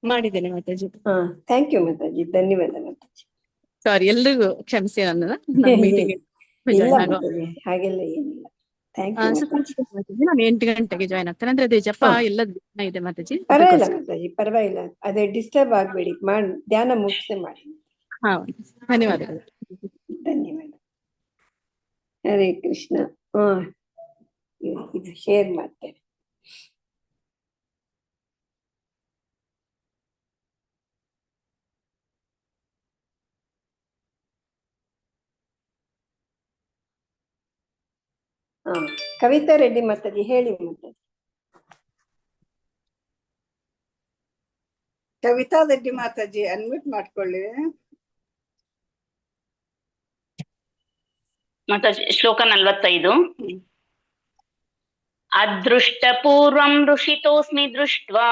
ಮಾಡಿದ್ದೇನೆ Mataji. Thank you Mataji, ಧನ್ಯವಾದ ಮಾತಾಜಿ. ಸಾರಿ, ಎಲ್ರಿಗೂ ಕ್ಷಮಿಸಿ ನನ್ನ ಮೀಟಿಂಗ್ ಇಲ್ಲ ಮಾತಾಜಿ, ಹಾಗೆಲ್ಲ ಏನಿಲ್ಲ. ಥ್ಯಾಂಕ್ ಯು ಮಾತಾಜಿ. ನಾನು 8 ಗಂಟೆಗೆ ಜಾಯ್ನ್ ಆಗ್ತೇನೆ. ಅಂದ್ರೆ ಅದೇ ಜಪ ಎಲ್ಲ ಇದೆ ಮಾತಾಜಿ. ಪರವಾಗಿಲ್ಲ ಮಾತಾಜಿ, ಪರವಾಗಿಲ್ಲ. ಅದೇ ಡಿಸ್ಟರ್ಬ್ ಆಗ್ಬೇಡಿ, ಧ್ಯಾನ ಮುಗಿಸೆ ಮಾಡಿ. ಹಾ, ಧನ್ಯವಾದಗಳು. ಧನ್ಯವಾದ. ಹರೇ ಕೃಷ್ಣ. ಇದು ಶೇರ್ ಮಾಡ್ತೇನೆ. ಕವಿತಾ ರೆಡ್ಡಿ ಮಾತಾಜಿ, ಹೇಳಿ ಮಾತಾಜಿ. ಕವಿತಾ ರೆಡ್ಡಿ ಮಾತಾಜಿ ಅನ್ಮ್ಯೂಟ್ ಮಾಡ್ಕೊಳ್ಳಿ ಮಾತಾಜಿ. ಶ್ಲೋಕ 45. ಅದೃಷ್ಟಪೂರ್ವಂ ಋಷಿತೋಸ್ಮಿ ದೃಷ್ಟ್ವಾ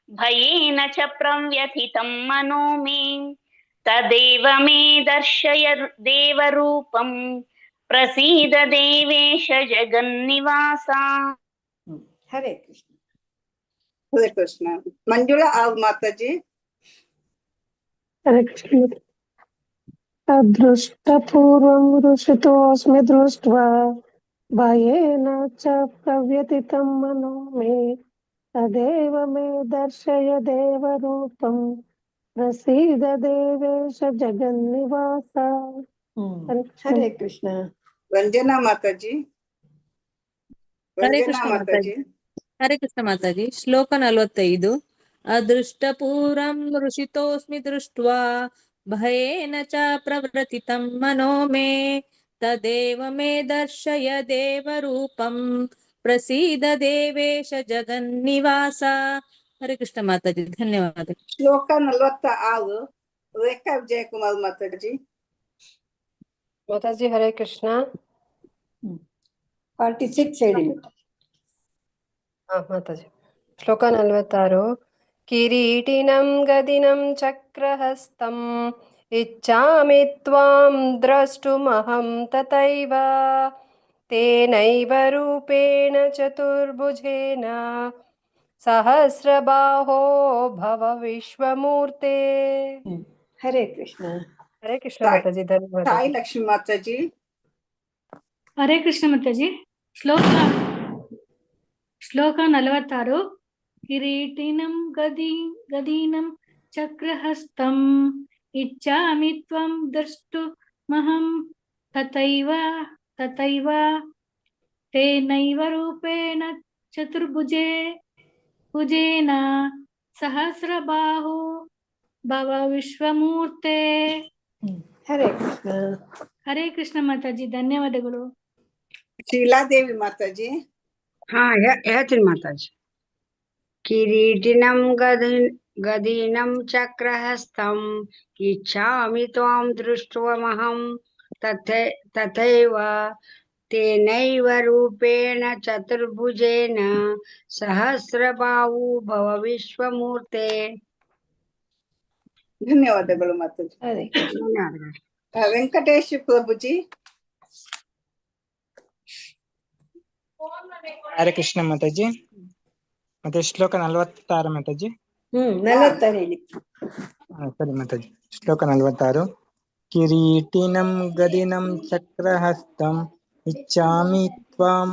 ಭಯೇನ ಚ ಪ್ರವ್ಯಥಿತಂ ಮನೋ ಮೇ ತದೇವ ಮೇ ದರ್ಶಯ ದೇವರೂಪಂ ಪ್ರಸೀದ ದೇವೇಶ ಜಗನ್ನಿವಾಸ. ಹರೇ ಕೃಷ್ಣ. ಹರೇ ಕೃಷ್ಣ. ಮಂಜುಳಾ ಮಾತಾಜಿ. ಹರೇ ಕೃಷ್ಣ. ಅದೃಷ್ಟಪೂರ್ವಂ ಋಷಿತೋಸ್ಮಿ ದೃಷ್ಟ್ವಾ ಭಯೇನ ಚ ಪ್ರವ್ಯಥಿತಂ ಮನೋ ಮೇ ತದೇವ ಮೇ ದರ್ಶಯ ದೇವರೂಪಂ ಪ್ರಸೀದ ದೇವೇಶ ಜಗನ್ನಿವಾಸ. ಹರೇ ಕೃಷ್ಣ. ರಂಜನಾ ಮಾತಾಜಿ. ಹರೇ ಕೃಷ್ಣ ಮಾತಾಜಿ. ಹರೇ ಕೃಷ್ಣ ಮಾತಾಜಿ. ಶ್ಲೋಕ 45. ಅದೃಷ್ಟಪೂರ್ವಂ ಋಷಿತೋಸ್ಮಿ ದೃಷ್ಟ್ವಾ ಭಯೇನ ಚ ಪ್ರವೃತ್ತಿತಂ ಮನೋ ಮೇ ತದೇವ ಮೇ ದರ್ಶಯ ದೇವರೂಪಂ ಪ್ರಸೀದ ದೇವೇಶ ಜಗನ್ನಿವಾಸ. ಹರೇ ಕೃಷ್ಣ ಮಾತಾಜಿ, ಧನ್ಯವಾದ. ಶ್ಲೋಕ 46. ರೇಖಾ ವಿಜಯಕುಮಾರ್ ಮಾತಾಜಿ. ಮಾತಾಜಿ ಹರೇ ಕೃಷ್ಣ. 46 ಹೇಳಿ ಮಾತಾಜಿ. ಶ್ಲೋಕ 46. ಕಿರೀಟಿನಂ ಗದಿನಂ ಚಕ್ರಹಸ್ತಂ ಇಚ್ಛಾಮಿ ತ್ವಾಂ ದ್ರಷ್ಟುಮಹಂ ತಥೈವ ತೇನೈವ ರೂಪೇಣ ಚತುರ್ಭುಜೇನ ಸಹಸ್ರಬಾಹೋ ಭವ ವಿಶ್ವಮೂರ್ತೆ. ಹರೇ ಕೃಷ್ಣ. ಹರೇ ಕೃಷ್ಣ ಮಾತಾಜಿ, ಧನ್ಯವಾದ. ಸಾಯಿ ಲಕ್ಷ್ಮಿ ಮಾತಾಜಿ. ಹರೇ ಕೃಷ್ಣ ಮಾತಾಜಿ. ಶ್ಲೋಕ 46. ಕಿರೀಟಿನಂ ಗದೀನಂ ಚಕ್ರಹಸ್ತಂ ಇಚ್ಛಾಮಿ ತ್ವಂ ದ್ರಷ್ಟುಮಹಂ ತಥೈವ ತೇನೈವ ರೂಪೇಣ ಚತುರ್ಭುಜೇನ ಸಹಸ್ರಬಾಹು ಭವ ವಿಶ್ವಮೂರ್ತೆ. ಹರೇ ಕೃಷ್ಣ. ಹರೇ ಕೃಷ್ಣ ಮಾತಾಜಿ, ಧನ್ಯವಾದಗಳು. ಶೀಲಾದೇವಿ ಮಾತಾಜಿ. ಹೇಳ್ತೀನಿ ಮಾತಾಜಿ. ಕಿರೀಟಿನಂ ಗದೀನಂ ಚಕ್ರಹಸ್ತಂ ಇಚ್ಛಾಮಿ ತ್ವಾಂ ದೃಷ್ಟ್ವಮಹಂ ತಥೈವ ತೇನೈವ ರೂಪೇಣ ಚತುರ್ಭುಜೇನ ಸಹಸ್ರಬಾಹು ಭವ ವಿಶ್ವಮೂರ್ತೆ. ಧನ್ಯವಾದಗಳು ಮಾತಾಜಿ. ಧನ್ಯವಾದಗಳು. ವೆಂಕಟೇಶ್ ಪ್ರಭುಜಿ. ಹರೇ ಕೃಷ್ಣ ಮಾತಾಜಿ. ಮತ್ತೆ ಶ್ಲೋಕ 46 ಮಾತಾಜಿ. 46 ಹೇಳಿ. ಸರಿ ಮಾತಾಜಿ. ಶ್ಲೋಕ 46. ಕಿರೀಟಿನಂ ಗದಿನಂ ಚಕ್ರಹಸ್ತಂ ಇಚ್ಛಾಮಿ ತ್ವಾಂ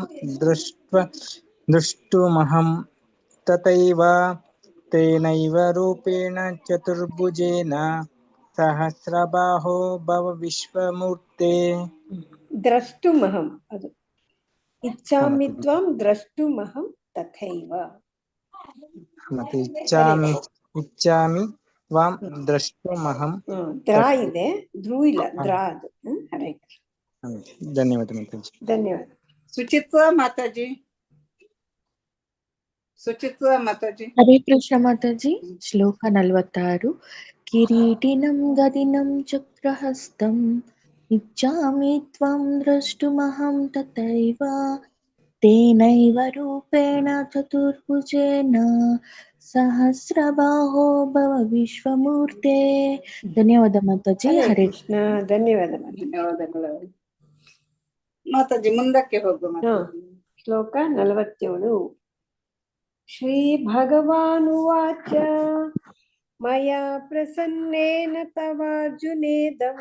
ದೃಷ್ಟುಮಹಂ ತಥೈವ ತೇನೈವ ರೂಪೇಣ ಚತುರ್ಭುಜೇನ ಸಹಸ್ರಬಾಹೋ ಭವ ವಿಶ್ವಮೂರ್ತೆ. ದ್ರಷ್ಟುಮಹಂ, ಅದು ಇಚ್ಛಾಮಿ ತ್ವಾಂ ದ್ರಷ್ಟುಮಹಂ ತಥೈವ. ಮತ್ತೆ ಇಚ್ಛಾಮಿ ತ್ವಾಂ ದ್ರಷ್ಟುಮಹಂ. ದ್ರಾ ಇದೆ, ಧ್ರೂ ಇಲ್ಲ, ದ್ರಾ ಅದು. ಹರೇ ಕೃಷ್ಣ. ಧನ್ಯವಾದ ಮಾತಾಜಿ. ಧನ್ಯವಾದ. ಸುಚಿತ್ರಾ ಮಾತಾಜಿ. ಹರೇ ಕೃಷ್ಣ ಮಾತಾಜಿ. ಶ್ಲೋಕ 46. ಕಿರೀಟಿನಂ ಗದಿನಂ ಚಕ್ರಹಸ್ತಂ ಇಚ್ಛಾಮಿ ತ್ವಂ ದ್ರಷ್ಟುಮಹಂ ತಥೈವ ತೇನೈವ ರೂಪೇಣ ಚತುರ್ಭುಜೇನ ಸಹಸ್ರಬಾಹೋ ಭವ ವಿಶ್ವಮೂರ್ತೆ. ಧನ್ಯವಾದ ಮಾತಾಜಿ. ಹರೇ ಕೃಷ್ಣ. ಧನ್ಯವಾದಗಳು ಮಾತಾಜಿ. ಮುಂದಕ್ಕೆ ಹೋಗು ಮಾತಾಜಿ. ಶ್ಲೋಕ 47. ಶ್ರೀ ಭಗವಾನುವಾಚ मया प्रसन्नेन तवार्जुनेदं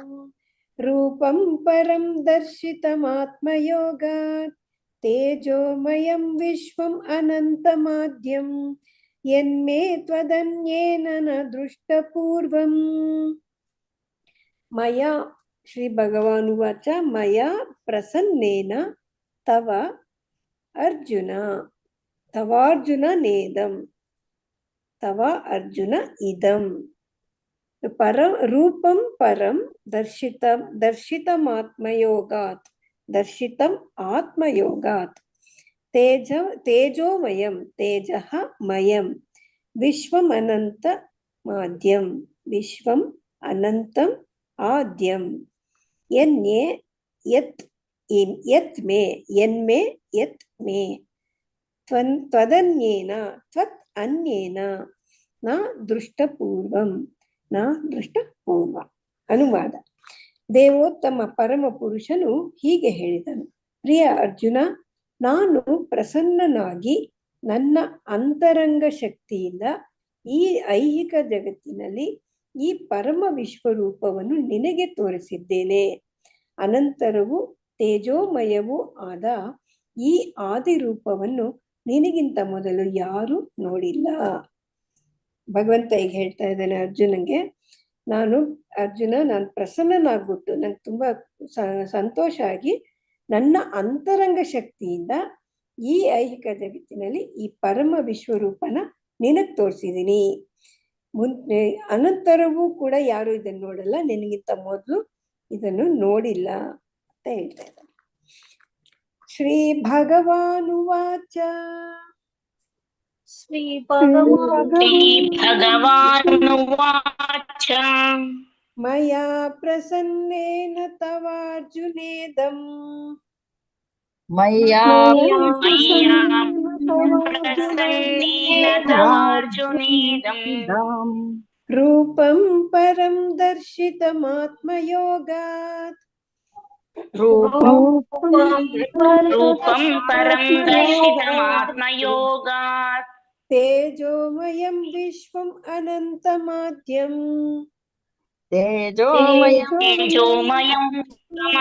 रूपं परं दर्शितमात्मयोगात् तेजोमयं विश्वम् अनन्तमाद्यं यन्मे त्वदन्येन न दृष्टपूर्वम्। मया श्री भगवानुवाच मया प्रसन्नेन तव अर्जुन तवार्जुनेदं तव अर्जुन इदं परं रूपं परं दर्शितमात्मयोगात् दर्शितम् आत्मयोगात् तेजोमयं तेजः मयं विश्वमनन्तमाद्यं विश्वम् अनन्तम् आद्यं यन्मे यत् मे त्वदन्येन त्वत् अन्येन न दृष्टपूर्वं न ದೃಷ್ಟಪೂರ್ವ. ಅನುವಾದ. ದೇವೋತ್ತಮ ಪರಮ ಪುರುಷನು ಹೀಗೆ ಹೇಳಿದನು, ಪ್ರಿಯ ಅರ್ಜುನ, ನಾನು ಪ್ರಸನ್ನನಾಗಿ ನನ್ನ ಅಂತರಂಗ ಶಕ್ತಿಯಿಂದ ಈ ಐಹಿಕ ಜಗತ್ತಿನಲ್ಲಿ ಈ ಪರಮ ವಿಶ್ವರೂಪವನ್ನು ನಿನಗೆ ತೋರಿಸಿದ್ದೇನೆ. ಅನಂತರವೂ ತೇಜೋಮಯವೂ ಆದ ಈ ಆದಿರೂಪವನ್ನು ನಿನಗಿಂತ ಮೊದಲು ಯಾರು ನೋಡಿಲ್ಲ. ಭಗವಂತ ಈಗ ಹೇಳ್ತಾ ಇದ್ದಾನೆ ಅರ್ಜುನಂಗೆ, ಅರ್ಜುನ ನಾನು ಪ್ರಸನ್ನನಾಗ್ಬಿಟ್ಟು ನಂಗೆ ತುಂಬಾ ಸಂತೋಷ ಆಗಿ ನನ್ನ ಅಂತರಂಗ ಶಕ್ತಿಯಿಂದ ಈ ಐಹಿಕ ಜಗತ್ತಿನಲ್ಲಿ ಈ ಪರಮ ವಿಶ್ವರೂಪನ ನಿನಗ್ ತೋರಿಸಿದೀನಿ. ಅನಂತರವೂ ಕೂಡ ಯಾರು ಇದನ್ನು ನೋಡಲ್ಲ, ನಿನಗಿಂತ ಮೊದಲು ಇದನ್ನು ನೋಡಿಲ್ಲ ಅಂತ ಹೇಳ್ತಾ ಇದ್ದಾನೆ. ಶ್ರೀ ಭಗವಾನುವಾಚ ಶ್ರೀ ಭಗವಾನುವಾಚ ಮಯಾ ಪ್ರಸನ್ನೇನ ತವಾರ್ಜುನೇದಂ ಮಯಾ ಪ್ರಸನ್ನೇನ ತವಾರ್ಜುನೇದಂ ರೂಪಂ ಪರಂ ದರ್ಶಿತಮಾತ್ಮಯೋಗಾತ್ ರೂಪಂ ಪರಂ ದರ್ಶಿತಮಾತ್ಮಯೋಗಾತ್ ತೇಜೋಮಯಂ ವಿಶ್ವಂ ಅನಂತಮಾದ್ಯಂ ತೇಜೋಮಯಂ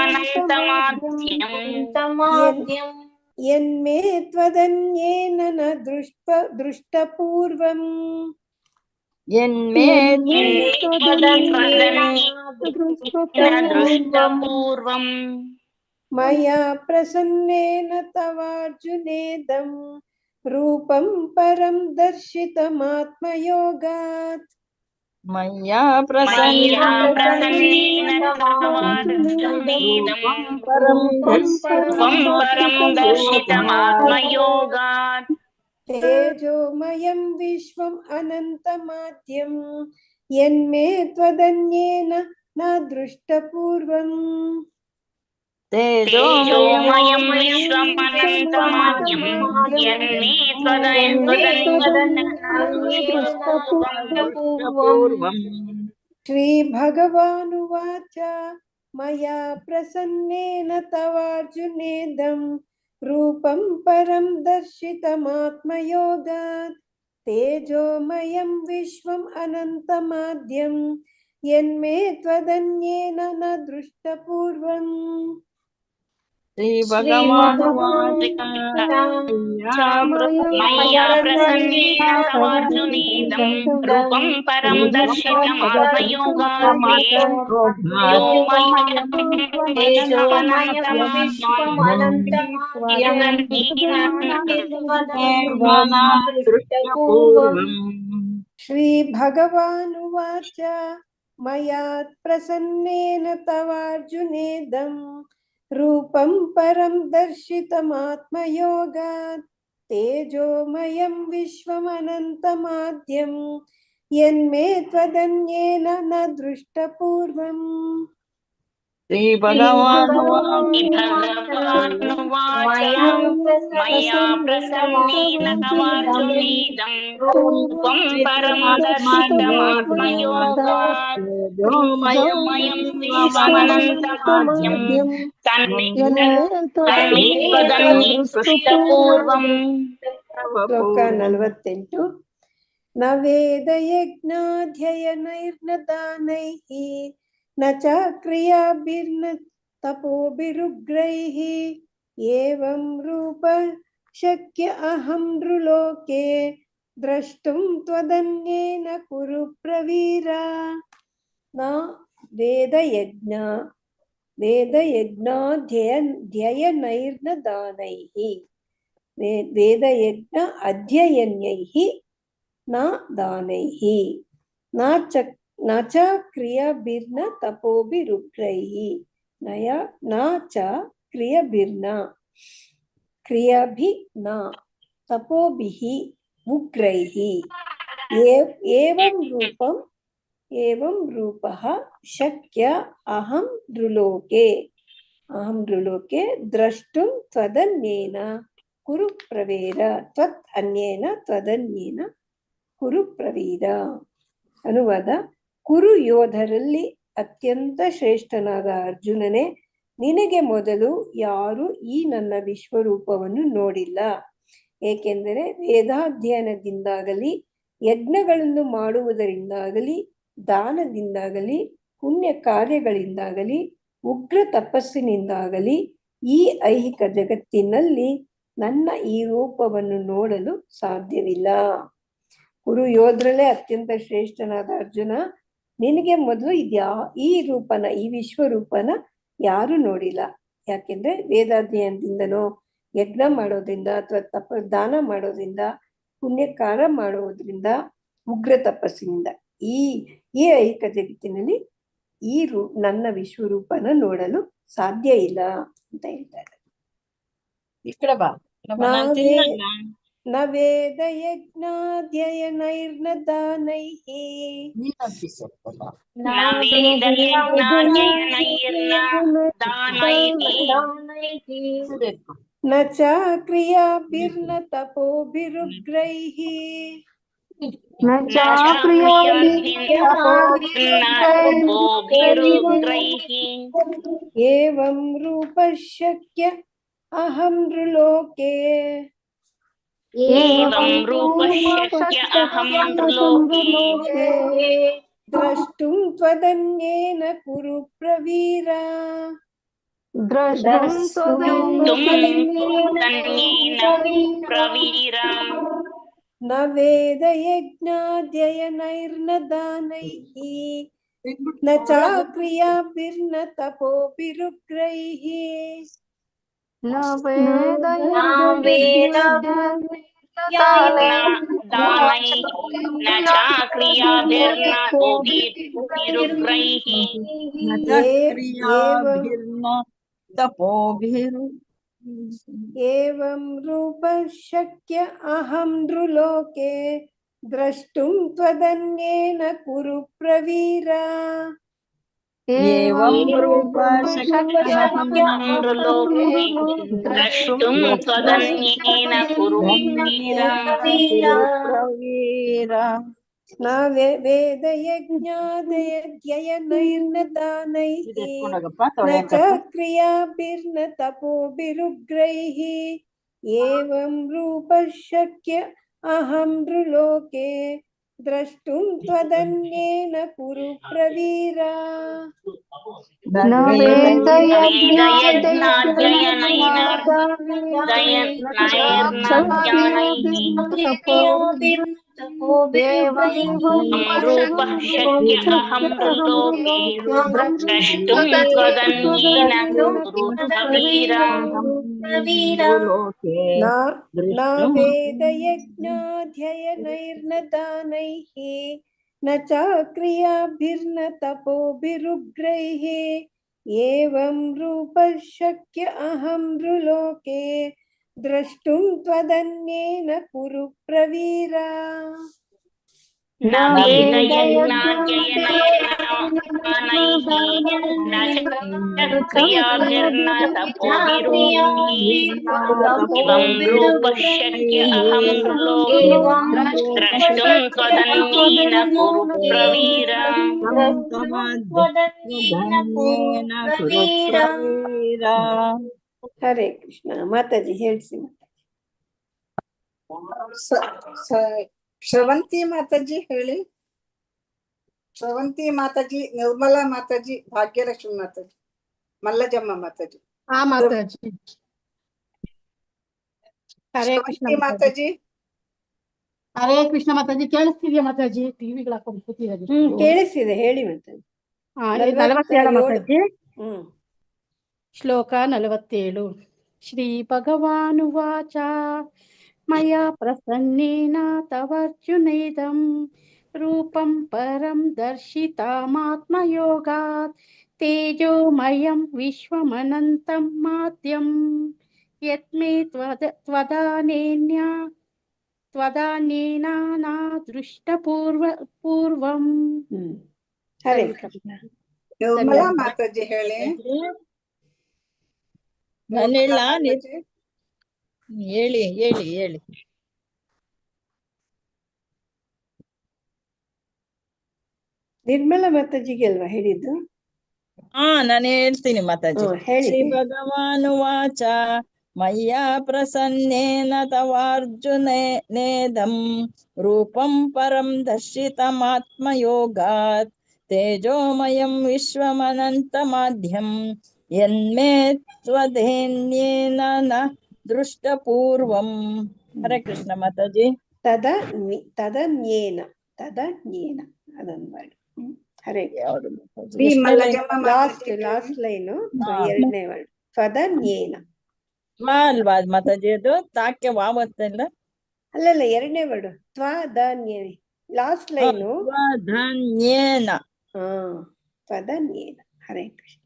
ಅನಂತಮಾದ್ಯಂ ಯನ್ಮೇ ತ್ವದನ್ಯೇನ ನ ದೃಷ್ಟಪೂರ್ವಂ ದೃಷ್ಟಪೂರ್ವಂ ಮಯಾ ಪ್ರಸನ್ನೇನ ತವಾರ್ಜುನೇದಂ ರೂಪಂ ಪರಂ ದರ್ಶಿತಮಾತ್ಮಯೋಗಾತ್ ಮಯಾ ಪ್ರಸನ್ನೇನ ತವಾರ್ಜುನೇದಂ ರೂಪಂ ಪರಂ ದರ್ಶಿತಮಾತ್ಮಯೋಗಾತ್ ತೇಜೋಮಯಂ ವಿಶ್ವಂ ಅನಂತಮಾದ್ಯಂ ಯನ್ಮೇ ತ್ವದನ್ಯೇನ ನ ದೃಷ್ಟಪೂರ್ವಂ ತೇಜೋಮಯಂ ವಿಶ್ವಮನಂತಮಾದ್ಯಂ ಯನ್ಮೇ ತ್ವದನ್ಯೇನ. ಶ್ರೀ ಭಗವಾನುವಾಚ ಮಯಾ ಪ್ರಸನ್ನೇನ ತವಾರ್ಜುನೇದಂ ರೂಪಂ ಪರಂ ದರ್ಶಿತಮಾತ್ಮಯೋಗಾತ್ ತೇಜೋಮಯಂ ವಿಶ್ವಂ ಅನಂತಮಾದ್ಯಂ ಯನ್ಮೇ ತ್ವದನ್ಯೇನ ನ ದೃಷ್ಟಪೂರ್ವಂ. ಶ್ರೀ ಭಗವಾನುವಾಚ ಮಯಾ ಪ್ರಸನ್ನೇನ ತವಾರ್ಜುನೇದಂ ರೂಪಂ ಪರಂ ದರ್ಶಿತಮಾತ್ಮಯೋಗಾತ್ ಶ್ರೀ ಭಗವಾನುವಾಚ ಮಯಾ ಪ್ರಸನ್ನೇನ ತವಾರ್ಜುನೇದಂ ರೂಪಂ ಪರಂ ದರ್ಶಿತಮಾತ್ಮಯೋಗಾತ್ ತೇಜೋಮಯಂ ವಿಶ್ವಮನಂತಮಾದ್ಯಂ ಯನ್ಮೇ ತ್ವದನ್ಯೇನ ನ ದೃಷ್ಟಪೂರ್ವಂ. ಶ್ರೀ ಭಗವಾನುವಾಚ ಮಯಾ ಪ್ರಸನ್ನೇನ ತವಾರ್ಜುನೇದಂ ರೂಪಂ ಪರಂ ದರ್ಶಿತಮಾತ್ಮಯೋಗಾತ್ ತೇಜೋಮಯಂ ವಿಶ್ವಮನಂತಮಾದ್ಯಂ ಯನ್ಮೇ ತ್ವದನ್ಯೇನ ದೃಷ್ಟಪೂರ್ವಂ. ಶ್ಲೋಕ 48. ನ ವೇದ ಯಜ್ಞಾಧ್ಯಯನೈರ್ನ ದಾನೈಃ ನ ಚ ಕ್ರಿಯಾಭಿರ್ನ ತಪೋಭಿರುಗ್ರೈಃ ಏವಂ ರೂಪ ಶಕ್ಯ ಅಹಂ ನೃಲೋಕೆ ದ್ರಷ್ಟುಂ ತ್ವದನ್ಯೇನ ಕುರು ಪ್ರವೀರ. ನ ವೇದಯಜ್ಞಾಧ್ಯಯನೈರ್ನ ದಾನೈಃ ವೇದಯಜ್ಞ ಅಧ್ಯಯನ್ಯೈಃ ನ ದಾನೈಃ ನ ಚ ಕ್ರಿಯಾಭಿರ್ನ ತಪೋಭಿರುಗ್ರೈಃ ನ ಚ ಕ್ರಿಯಾಭಿರ್ನ ತಪೋಭಿಃ ಉಗ್ರೈಃ ಏವಂ ರೂಪಃ ಶಕ್ಯ ಅಹಂ ನೃಲೋಕೆ ದ್ರಷ್ಟುಂ ತ್ವದನ್ಯೇನ ಕುರು ಪ್ರವೀರ. ತ್ವದನ್ಯೇನ ಕುರು ಪ್ರವೀರ. ಅನುವಾದ: ಕುರು ಯೋಧರಲ್ಲಿ ಅತ್ಯಂತ ಶ್ರೇಷ್ಠನಾದ ಅರ್ಜುನನೇ, ನಿನಗೆ ಮೊದಲು ಯಾರು ಈ ನನ್ನ ವಿಶ್ವರೂಪವನ್ನು ನೋಡಿಲ್ಲ. ಏಕೆಂದರೆ ವೇದಾಧ್ಯಯನದಿಂದಾಗಲಿ, ಯಜ್ಞಗಳನ್ನು ಮಾಡುವುದರಿಂದಾಗಲಿ, ದಾನದಿಂದಾಗಲಿ, ಪುಣ್ಯ ಕಾರ್ಯಗಳಿಂದಾಗಲಿ, ಉಗ್ರ ತಪಸ್ಸಿನಿಂದಾಗಲಿ ಈ ಐಹಿಕ ಜಗತ್ತಿನಲ್ಲಿ ನನ್ನ ಈ ರೂಪವನ್ನು ನೋಡಲು ಸಾಧ್ಯವಿಲ್ಲ. ಕುರು ಯೋಧರಲ್ಲೇ ಅತ್ಯಂತ ಶ್ರೇಷ್ಠನಾದ ಅರ್ಜುನ, ನಿನಗೆ ಮೊದಲು ಈ ವಿಶ್ವರೂಪನ ಯಾರು ನೋಡಿಲ್ಲ. ಯಾಕೆಂದ್ರೆ ವೇದಾಧ್ಯಯನದಿಂದನೋ, ಯಜ್ಞ ಮಾಡೋದ್ರಿಂದ, ಅಥವಾ ದಾನ ಮಾಡೋದ್ರಿಂದ, ಪುಣ್ಯಕಾರ ಮಾಡುವುದರಿಂದ, ಉಗ್ರ ತಪಸ್ಸಿನಿಂದ ಈ ಐಹಿಕ ಜಗತ್ತಿನಲ್ಲಿ ನನ್ನ ವಿಶ್ವರೂಪನ ನೋಡಲು ಸಾಧ್ಯ ಇಲ್ಲ ಅಂತ ಹೇಳ್ತಾರೆ. ನ ವೇದ ಯಜ್ಞಾಧ್ಯಯನೈರ್ನ ದಾನೈಃ ನ ಚ ಕ್ರಿಯಾಭಿರ್ನ ತಪೋಭಿರುಗ್ರೈಃ ಏವಂ ರೂಪ ಶಕ್ಯ ಅಹಂ ನೃಲೋಕೆ ದ್ರಷ್ಟುಂ ತ್ವದನ್ಯೇನ ಕುರು ಪ್ರವೀರ. ನ ವೇದ ಯಜ್ಞಾಧ್ಯಯನೈರ್ನ ದಾನೈಃ ನ ಚ ಕ್ರಿಯಾಭಿರ್ನ ತಪೋಭಿರುಗ್ರೈಃ ಏವಂ ರೂಪ ಶಕ್ಯ ಅಹಂ ನೃಲೋಕೆ ದ್ರಷ್ಟುಂ ತ್ವದನ್ಯೇನ ಕುರು ಪ್ರವೀರ. ನ ವೇದ ಯಜ್ಞಾಧ್ಯಯನೈರ್ನ ದಾನೈಃ ನ ಚ ಕ್ರಿಯಾಭಿರ್ನ ತಪೋಭಿರುಗ್ರೈಃ ಏವಂ ರೂಪ ಶಕ್ಯ ಅಹಂ ನೃಲೋಕೆ ದ್ರಷ್ಟುಂ ತ್ವದನ್ಯೇನ ಕುರು ಪ್ರವೀರ. ನ ವೇದ ಯಜ್ಞಾಧ್ಯಯನೈರ್ನ ದಾನೈಃ ನ ಚ ಕ್ರಿಯಾಭಿರ್ನ ತಪೋಭಿರುಗ್ರೈಃ ಏವಂ ರೂಪ ಶಕ್ಯ ಅಹಂ ನೃಲೋಕೆ ದ್ರಷ್ಟುಂ ತ್ವದನ್ಯೇನ ಕುರು ಪ್ರವೀರ. ಹರೇ ಕೃಷ್ಣ. ಮಾತಾಜಿ ಹೇಳ್ಸಿ. ಶ್ರವಂತಿ ಮಾತಾಜಿ ಹೇಳಿ. ಶ್ರವಂತಿ ಮಾತಾಜಿ, ನಿರ್ಮಲಾ ಮಾತಾಜಿ, ಭಾಗ್ಯಲಕ್ಷ್ಮಿ ಮಾತಾಜಿ, ಮಲ್ಲಜಮ್ಮ ಮಾತಾಜಿ. ಮಾತಾಜಿ. ಹರೇ ಕೃಷ್ಣ ಶ್ರವಂತಿ ಮಾತಾಜಿ. ಹರೇ ಕೃಷ್ಣ ಮಾತಾಜಿ. ಕೇಳಿಸ್ತಿದ್ಯಾ ಮಾತಾಜಿ? ಟಿವಿಗಳು ಹಾಕೊಂಡು ಕೂತಿರೋದು. ಕೇಳಿಸ್ತಿದೆ, ಹೇಳಿ ಮಾತಾಜಿ. 47 ಮಾತಾಜಿ. ಶ್ಲೋಕ 47. ಶ್ರೀ ಭಗವಾನುವಾಚ ಮಯಾ ಪ್ರಸನ್ನೇನ ತವರ್ಜುನೇದಂ ರೂಪಂ ಪರಂ ದರ್ಶಿತಾಮಾತ್ಮಯೋಗಾತ್ ತೇಜೋಮಯಂ ವಿಶ್ವಮನಂತಂ ಮಾದ್ಯಂ ಯತ್ಮೇ ತ್ವದಾನೇನ ನಾ ದೃಷ್ಟಪೂರ್ವಂ. ಹರೇ ನಿರ್ಮಲಾ ಮಾತಾಜಿ ಹೇಳಿ. ಹೇಳಿ ಹೇಳಿ ಹೇಳಿ. ನಿರ್ಮಲಾ ಮಾತಾಜಿಗೆ ಅಲ್ವಾ ಹೇಳಿದ್ದು? ನಾನು ಹೇಳ್ತೀನಿ ಮಾತಾಜಿ. ಶ್ರೀ ಭಗವಾನುವಾಚ ಮಯ್ಯಾ ಪ್ರಸನ್ನೇನ ತವಾರ್ಜುನೇದಂ ರೂಪಂ ಪರಂ ದರ್ಶಿತಮಾತ್ಮಯೋಗಾತ್ ತೇಜೋಮಯಂ ವಿಶ್ವಮನಂತಮಾದ್ಯಂ ಯನ್ಮೇ ತ್ವದೇನ್ಯೇನ ನ ದೃಷ್ಟಪೂರ್ವಂ. ಹರೇ ಕೃಷ್ಣ ಮಾತಾಜಿ. ತದನ್ಯೇನ ಅದೊಂದು ವರ್ಡ್. ಹರೇ ಲಾಸ್ಟ್ ಲೈನು, ಎರಡನೇ ವರ್ಡ್ ತ್ವದನ್ಯೇನ ಅಲ್ವಾ ಮಾತಾಜಿ? ಅದು ತಾಕೆ ವಾವತ್ತಲ್ಲ. ಅಲ್ಲಲ್ಲ, ಎರಡನೇ word ತ್ವದನ್ಯೇನ, last line ತ್ವದನ್ಯೇನ. ತ್ವದನ್ಯೇನ. Hare Krishna.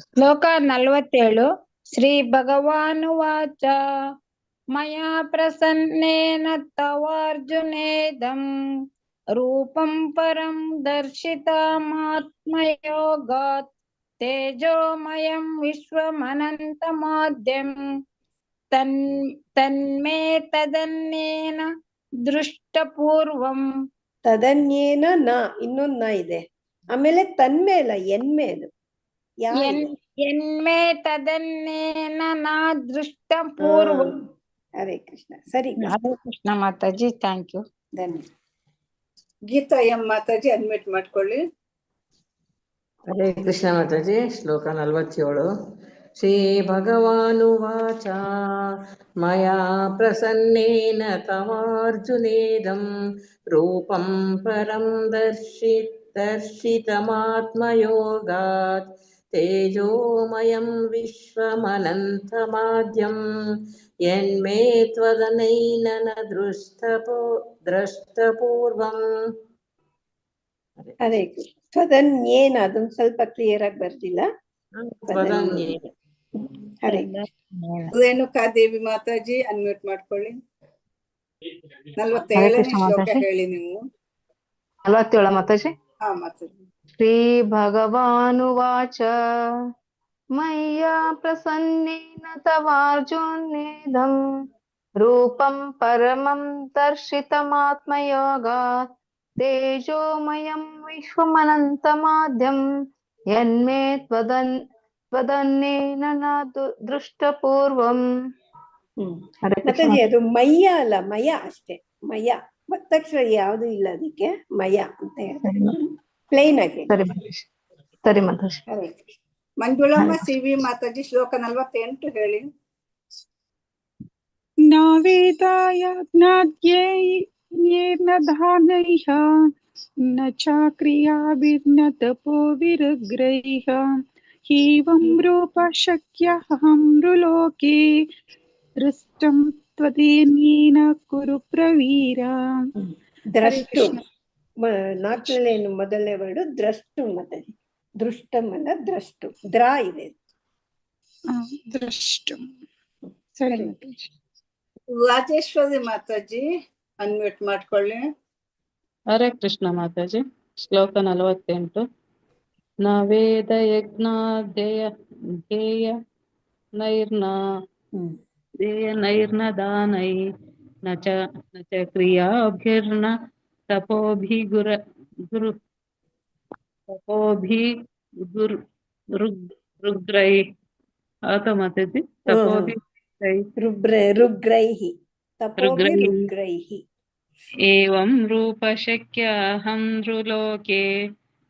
ಶ್ಲೋಕ 47. ಶ್ರೀ ಭಗವಾನುವಾಚ ಮಯಾ ಪ್ರಸನ್ನೇನ ತವಾರ್ಜುನೇದಂ ರೂಪಂ ಪರಂ ದರ್ಶಿತಾಮಾತ್ಮಯೋಗಾತ್ ತೇಜೋಮಯಂ ವಿಶ್ವಮನಂತಮಾದ್ಯಂ ತನ್ಮೇ ತದನ್ಯೇನ ದೃಷ್ಟಪೂರ್ವಂ. ತದನ್ಯೇನ ನ, ಇನ್ನೊಂದು ನ ಇದೆ. ಆಮೇಲೆ ತನ್ಮೇ ಅಲ್ಲ, ಎನ್ಮೇ. ಅದು ಎನ್ಮೇ ತದನ್ಯೇನ ನಾ ದೃಷ್ಟಪೂರ್ವಂ. ಹರೇ ಕೃಷ್ಣ. ಸರಿ, ಹರೇ ಕೃಷ್ಣ ಮಾತಾಜಿ. Thank you. ಧನ್ಯವಾದ. ಗೀತಾ ಎಂ ಮಾತಾಜಿ ಅನ್ಮಿಟ್ ಮಾಡ್ಕೊಳ್ಳಿ. ಹರೇ ಕೃಷ್ಣ ಮಾತಾಜಿ. ಶ್ಲೋಕ 47. ಶ್ರೀ ಭಗವಾನುವಾಚ ಮಯಾ ಪ್ರಸನ್ನೇನ ತವಾರ್ಜುನೇದಂ ರೂಪಂ ಪರಂ ದರ್ಶಿತಮಾತ್ಮಯೋಗಾತ್ ತೇಜೋಮಯಂ ವಿಶ್ವಮನಂತಮಾದ್ಯಂ ಯನ್ಮೇ ತ್ವದನೈನ ನ ದೃಷ್ಟಪೂರ್ವಂ. ಹರೇ ಕೃಷ್ಣ. ತ್ವದನ್ಯೇನ ಅದೊಂದು ಸ್ವಲ್ಪ ಕ್ಲಿಯರ್ ಆಗಿ ಬರ್ದಿಲ್ಲ. ಹರೇ ರೇಣುಕಾದೇವಿ ಮಾತಾಜಿ ಅನ್ಮ್ಯೂಟ್ ಮಾಡ್ಕೊಳ್ಳಿ. 47ನೇ ಶ್ಲೋಕ ಹೇಳಿ ನೀವು. 47 ಮಾತಾಜಿ. ಮಾತಾಜಿ. ಶ್ರೀ ಭಗವಾನುವಾಚ ಮಯ್ಯಾ ಪ್ರಸನ್ನೇನ ತವಾರ್ಜುನೇದಂ ರೂಪಂ ಪರಮಂ ದರ್ಶಿತಮಾತ್ಮಯೋಗಾತ್ ತೇಜೋಮಯಂ ವಿಶ್ವಮನಂತಮಾದ್ಯಂ ಯನ್ಮೇ ತ್ವದನ್ಯೇನ ನ ದೃಷ್ಟಪೂರ್ವಂ. ಮಾತಾಜಿ, ಅದು ಮಯ್ಯ ಅಲ್ಲ, ಮಯ ಅಷ್ಟೇ. ಮಯ ಒತ್ತಕ್ಷರ ಯಾವುದು ಇಲ್ಲ ಅದಕ್ಕೆ, ಮಯ ಅಂತ ಹೇಳ್ತಾರೆ. ಪ್ಲೇನ್ ಆಗಿ. ಸರಿ ಮಾತಾಜಿ. ಮಂಜುಳಮ್ಮ ಸಿವಿ ಮಾತಾಜಿ ಶ್ಲೋಕ 48 ಹೇಳಿ. ನ ವೇದಾಯ ಜ್ಞಾತ್ಯೇನ ದಾನೈಃ ನ ಚ ಕ್ರಿಯಾಭಿರ್ನ ತಪೋ ವಿರಗ್ರೈಃ ಹೀವಂ ರೂಪ ಶಕ್ಯಹಂ ನೃಲೋಕೆ ದೃಷ್ಟಂ ತ್ವದೇನೇನ ಕುರು ಪ್ರವೀರ. ದ್ರಷ್ಟು 4ನೇ ಮೊದಲನೇ ವರ್ಡು ದ್ರಷ್ಟು ಮಾತಾಜಿ. ದೃಷ್ಟಂ ಅಲ್ಲ, ದ್ರಷ್ಟು. ದ್ರ ಇದೆ. ದೃಷ್ಟು. ಸರಿ. ರಾಜೇಶ್ವರಿ ಮಾತಾಜಿ ಅನ್ಮ್ಯೂಟ್ ಮಾಡ್ಕೊಳ್ಳಿ. ಹರೇ ಕೃಷ್ಣ ಮಾತಾಜಿ. ಶ್ಲೋಕ 48. ನ ವೇದ ಯಜ್ಞ ಧ್ಯೇಯ ನೈರ್ನ ದಾನೈ ನ ಚ ಕ್ರಿಯಾಭಿರ್ನ ರುಗ್ರೈ. ಆತ ಮಾತಾಜಿ. ರುಗ್ರೈಹಿ. ತಪೋಭಿ ರುಗ್ರೈಹಿ. एवं रूप शक्यहं नृलोके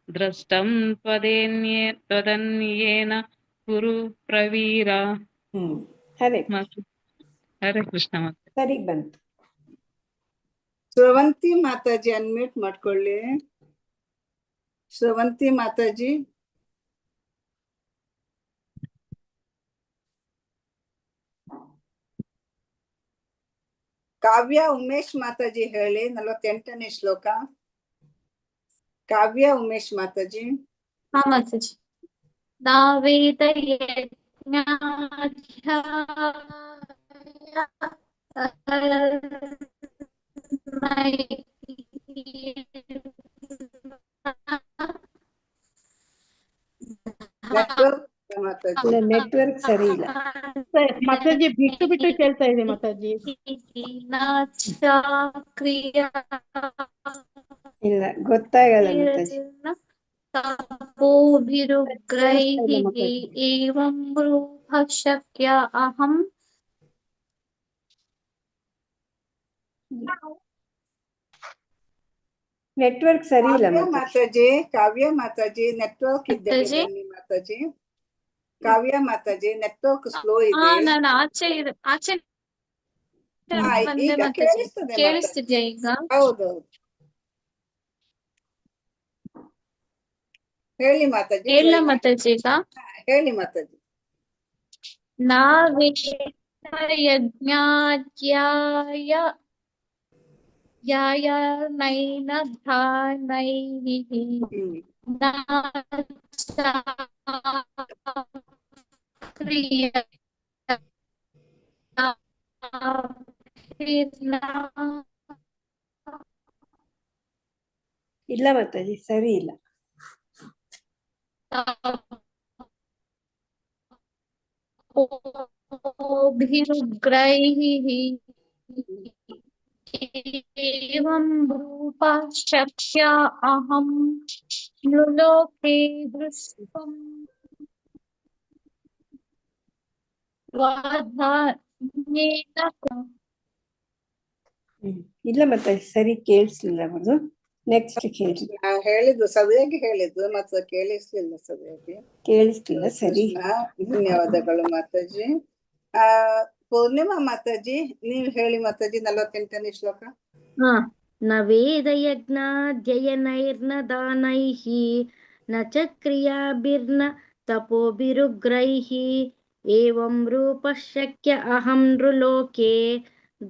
द्रष्टं त्वदन्येन कुरु प्रवीरा. ಹರೇ ಹರೇ ಕೃಷ್ಣ ಮಾತೆ. ಸರಿ ಬಂತು. ಸ್ರವಂತಿ ಮಾತಾಜಿ ಅನ್ಮ್ಯೂಟ್ ಮಾಡ್ಕೊಳ್ಳಿ. ಸ್ರವಂತಿ ಮಾತಾಜಿ. ಕಾವ್ಯ ಉಮೇಶ್ ಮಾತಾಜಿ ಹೇಳಿ 48ನೇ ಶ್ಲೋಕ. ಕಾವ್ಯ ಉಮೇಶ್ ಮಾತಾಜಿ. ಹಾ ಮಾತಾಜಿ. ನಾವೇದ ನೆಟ್ವರ್ಕ್ ಸರಿ ಇಲ್ಲ ಮಾತಾಜಿ. ಬಿಟ್ಟು ಬಿಟ್ಟು ಕೇಳ್ತಾ ಇದೆ ಮಾತಾಜಿ. ಇಲ್ಲ ಗೊತ್ತಾಗಲ್ಲ ಮಾತಾಜಿ. ತಪೋಭಿರುಗ್ರೈಃ ಏವಂ ರೂಪಃ ಶಕ್ಯ ಅಹಂ. ನೆಟ್ವರ್ಕ್ ಸರಿ ಇಲ್ಲ ಮಾತಾಜಿ. ಕಾವ್ಯ ಮಾತಾಜಿ ನೆಟ್ವರ್ಕ್ ಇದೆ ಮಾತಾಜಿ. ಕಾವ್ಯ ಮಾತಾಜಿ ನೆಟ್ವರ್ಕ್ ಸ್ಲೋ ಇದೆ. ನಾನು ಆಚೆ ಬಂದೆ ಮಾತಾಜಿ. ಕೇಳಿಸ್ತಿದ್ಯಾ ಈಗ? ಹೌದೌದು ಹೇಳಿ ಮಾತಾಜಿ. ಹೇಳ ಮಾತಾಜಿ ಈಗ. ಹೇಳಿ ಮಾತಾಜಿ. ಯಜ್ಞಾಧ್ಯಾಯ ನೈನ ಧಾನೈಃ ಇಲ್ಲ ಮಾತಾಜಿ ಸರಿ ಇಲ್ಲ. एवं रूप शक्य अहं नृलोके दृष्टुं ಇಲ್ಲ ಮಾತಾಜಿ ಸರಿ ಕೇಳಿಸ್ಲಿಲ್ಲ ಅವರು. ನೆಕ್ಸ್ಟ್ ಕೇಳಿ. ಹೇಳಿದ್ದು ಸರಿಯಾಗಿ ಹೇಳಿದ್ದು ಮತ್ತೆ ಕೇಳಿಸ್ಲಿಲ್ಲ ಸರಿಯಾಗಿ. ಕೇಳಿಸ್ಲಿಲ್ಲ ಸರಿ. ಧನ್ಯವಾದಗಳು ಮಾತಾಜಿ. ಪೂರ್ಣಿಮಾ ಮಾತಾಜಿ ನೀವ್ ಹೇಳಿ ಮಾತಾಜಿ 48ನೇ ಶ್ಲೋಕ. ನ ವೇದ ಯಜ್ಞಾಧ್ಯಯನೈರ್ನ ದಾನೈಃ ನ ಚ ಕ್ರಿಯಾಭಿರ್ನ ತಪೋಭಿರುಗ್ರೈಃ ಏವಂ ರೂಪಃ ಶಕ್ಯ ಅಹಂ ನೃಲೋಕೆ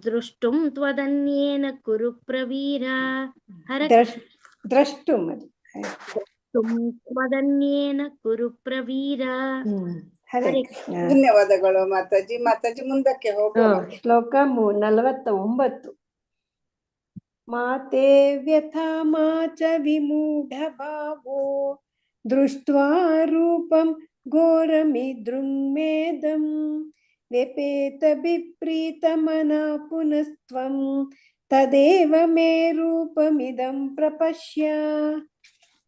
ದೃಷ್ಟುಂ ತ್ವದನ್ಯೇನ ಕುರು ಪ್ರವೀರ. ದ್ರಷ್ಟುಂ ತ್ವದನ್ಯೇನ ಕುರು ಪ್ರವೀರ. ಧನ್ಯವಾದಗಳು ಮಾತಾಜಿ. ಮಾತಾಜಿ ಮುಂದಕ್ಕೆ ಹೋಗೋಣ. ಶ್ಲೋಕ 49. ಮಾತೆ ವ್ಯಥಾ ಮಾ ಚ ವಿಮೂಢ ಭಾವೋ ದೃಷ್ಟ್ವಾ ರೂಪಂ ಘೋರಮಿದೃಂಮೇದಂ ವ್ಯಪೇತ ವಿಪ್ರೀತ ಮನಃ ಪುನಸ್ತ್ವಂ ತದೇವ ಮೇ ರೂಪಮಿದಂ ಪ್ರಪಶ್ಯ.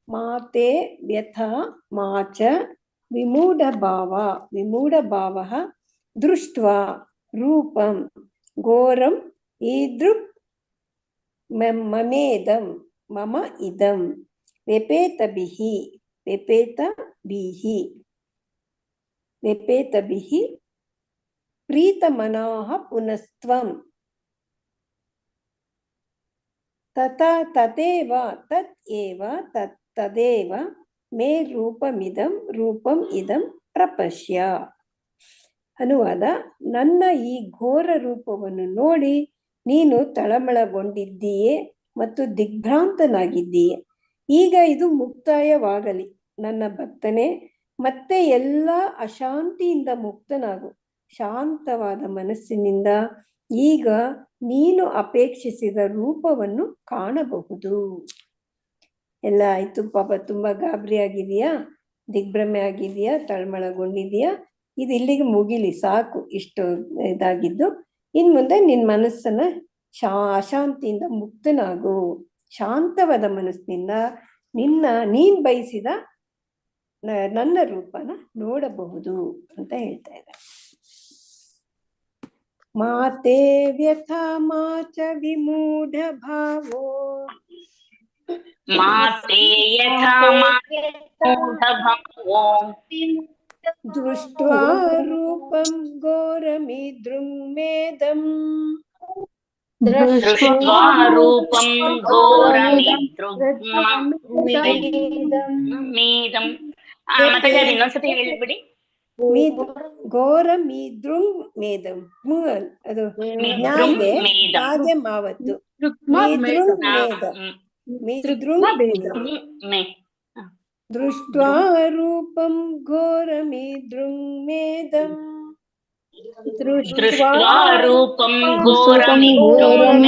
ಮಾತೆ ವ್ಯಥಾ ಮಾ ಚ ವಿಮೂಢಭಾವಃ ದೃಷ್ಟ್ವಾ ರೂಪಂ ಘೋರಂ ಈದೃಕ್ ಮಮೇದಂ ಮಮ ಇದಂ ವ್ಯಪೇತಭಿಃ ಪ್ರೀತಮನಃ ಪುನಸ್ತ್ವಂ ತದೇವ ಮೇ ರೂಪಂ ಇದಂ ಪ್ರಪಶ್ಯ. ಅನುವಾದ: ನನ್ನ ಈ ಘೋರ ರೂಪವನ್ನು ನೋಡಿ ನೀನು ತಳಮಳಗೊಂಡಿದ್ದೀಯೆ ಮತ್ತು ದಿಗ್ಭ್ರಾಂತನಾಗಿದ್ದೀಯೆ. ಈಗ ಇದು ಮುಕ್ತಾಯವಾಗಲಿ ನನ್ನ ಭಕ್ತನೇ, ಮತ್ತೆ ಎಲ್ಲ ಅಶಾಂತಿಯಿಂದ ಮುಕ್ತನಾಗು. ಶಾಂತವಾದ ಮನಸ್ಸಿನಿಂದ ಈಗ ನೀನು ಅಪೇಕ್ಷಿಸಿದ ರೂಪವನ್ನು ಕಾಣಬಹುದು. ಎಲ್ಲ ಆಯ್ತು ಪಾಪ. ತುಂಬಾ ಗಾಬರಿ ಆಗಿದೆಯಾ, ದಿಗ್ಭ್ರಮೆ ಆಗಿದೆಯಾ, ತಳಮಳಗೊಂಡಿದೆಯಾ? ಇದು ಇಲ್ಲಿಗೆ ಮುಗಿಲಿ, ಸಾಕು. ಇಷ್ಟು ಇದಾಗಿದ್ದು ಇನ್ ಮುಂದೆ ನಿನ್ ಮನಸ್ಸನ್ನ ಅಶಾಂತಿಯಿಂದ ಮುಕ್ತನಾಗು. ಶಾಂತವಾದ ಮನಸ್ಸಿನಿಂದ ನೀನ್ ಬಯಸಿದ ನನ್ನ ರೂಪನ ನೋಡಬಹುದು ಅಂತ ಹೇಳ್ತಾ ಇದ್ದಾರೆ. ಮಾತೆ ವ್ಯಥಾ ಮಾ ಚ ವಿಮೂಢ ಭಾವೋ ಮಾತೆ ಯಥಾ ಮೂಢಭಾವೋ ದೃಷ್ಟ್ವಾ ರೂಪಂ ಘೋರಮಿದೃಂಮೇದಂ ದೃಷ್ಟ್ವಾ ರೂಪಂ ಘೋರಮಿದೃಂಮೇದಂ. ಮಾತಾಜಿ ಅದು ಇನ್ನೊಂದ್ಸತಿ ಹೇಳ್ಬಿಡಿ. ಘೋರಮಿದೃಂಮೇದಂ. ಅದು ಜ್ಞಾಗೆ ಹಾಗೆ ಮಾವತ್ತು ದೃಷ್ಟ್ವಾ ರೂಪಂ ಘೋರಮಿದೃಂಮೇದಂ ದೃಷ್ಟ್ವಾ ರೂಪಂ ಘೋರಮಿದೃಂಮೇದಂ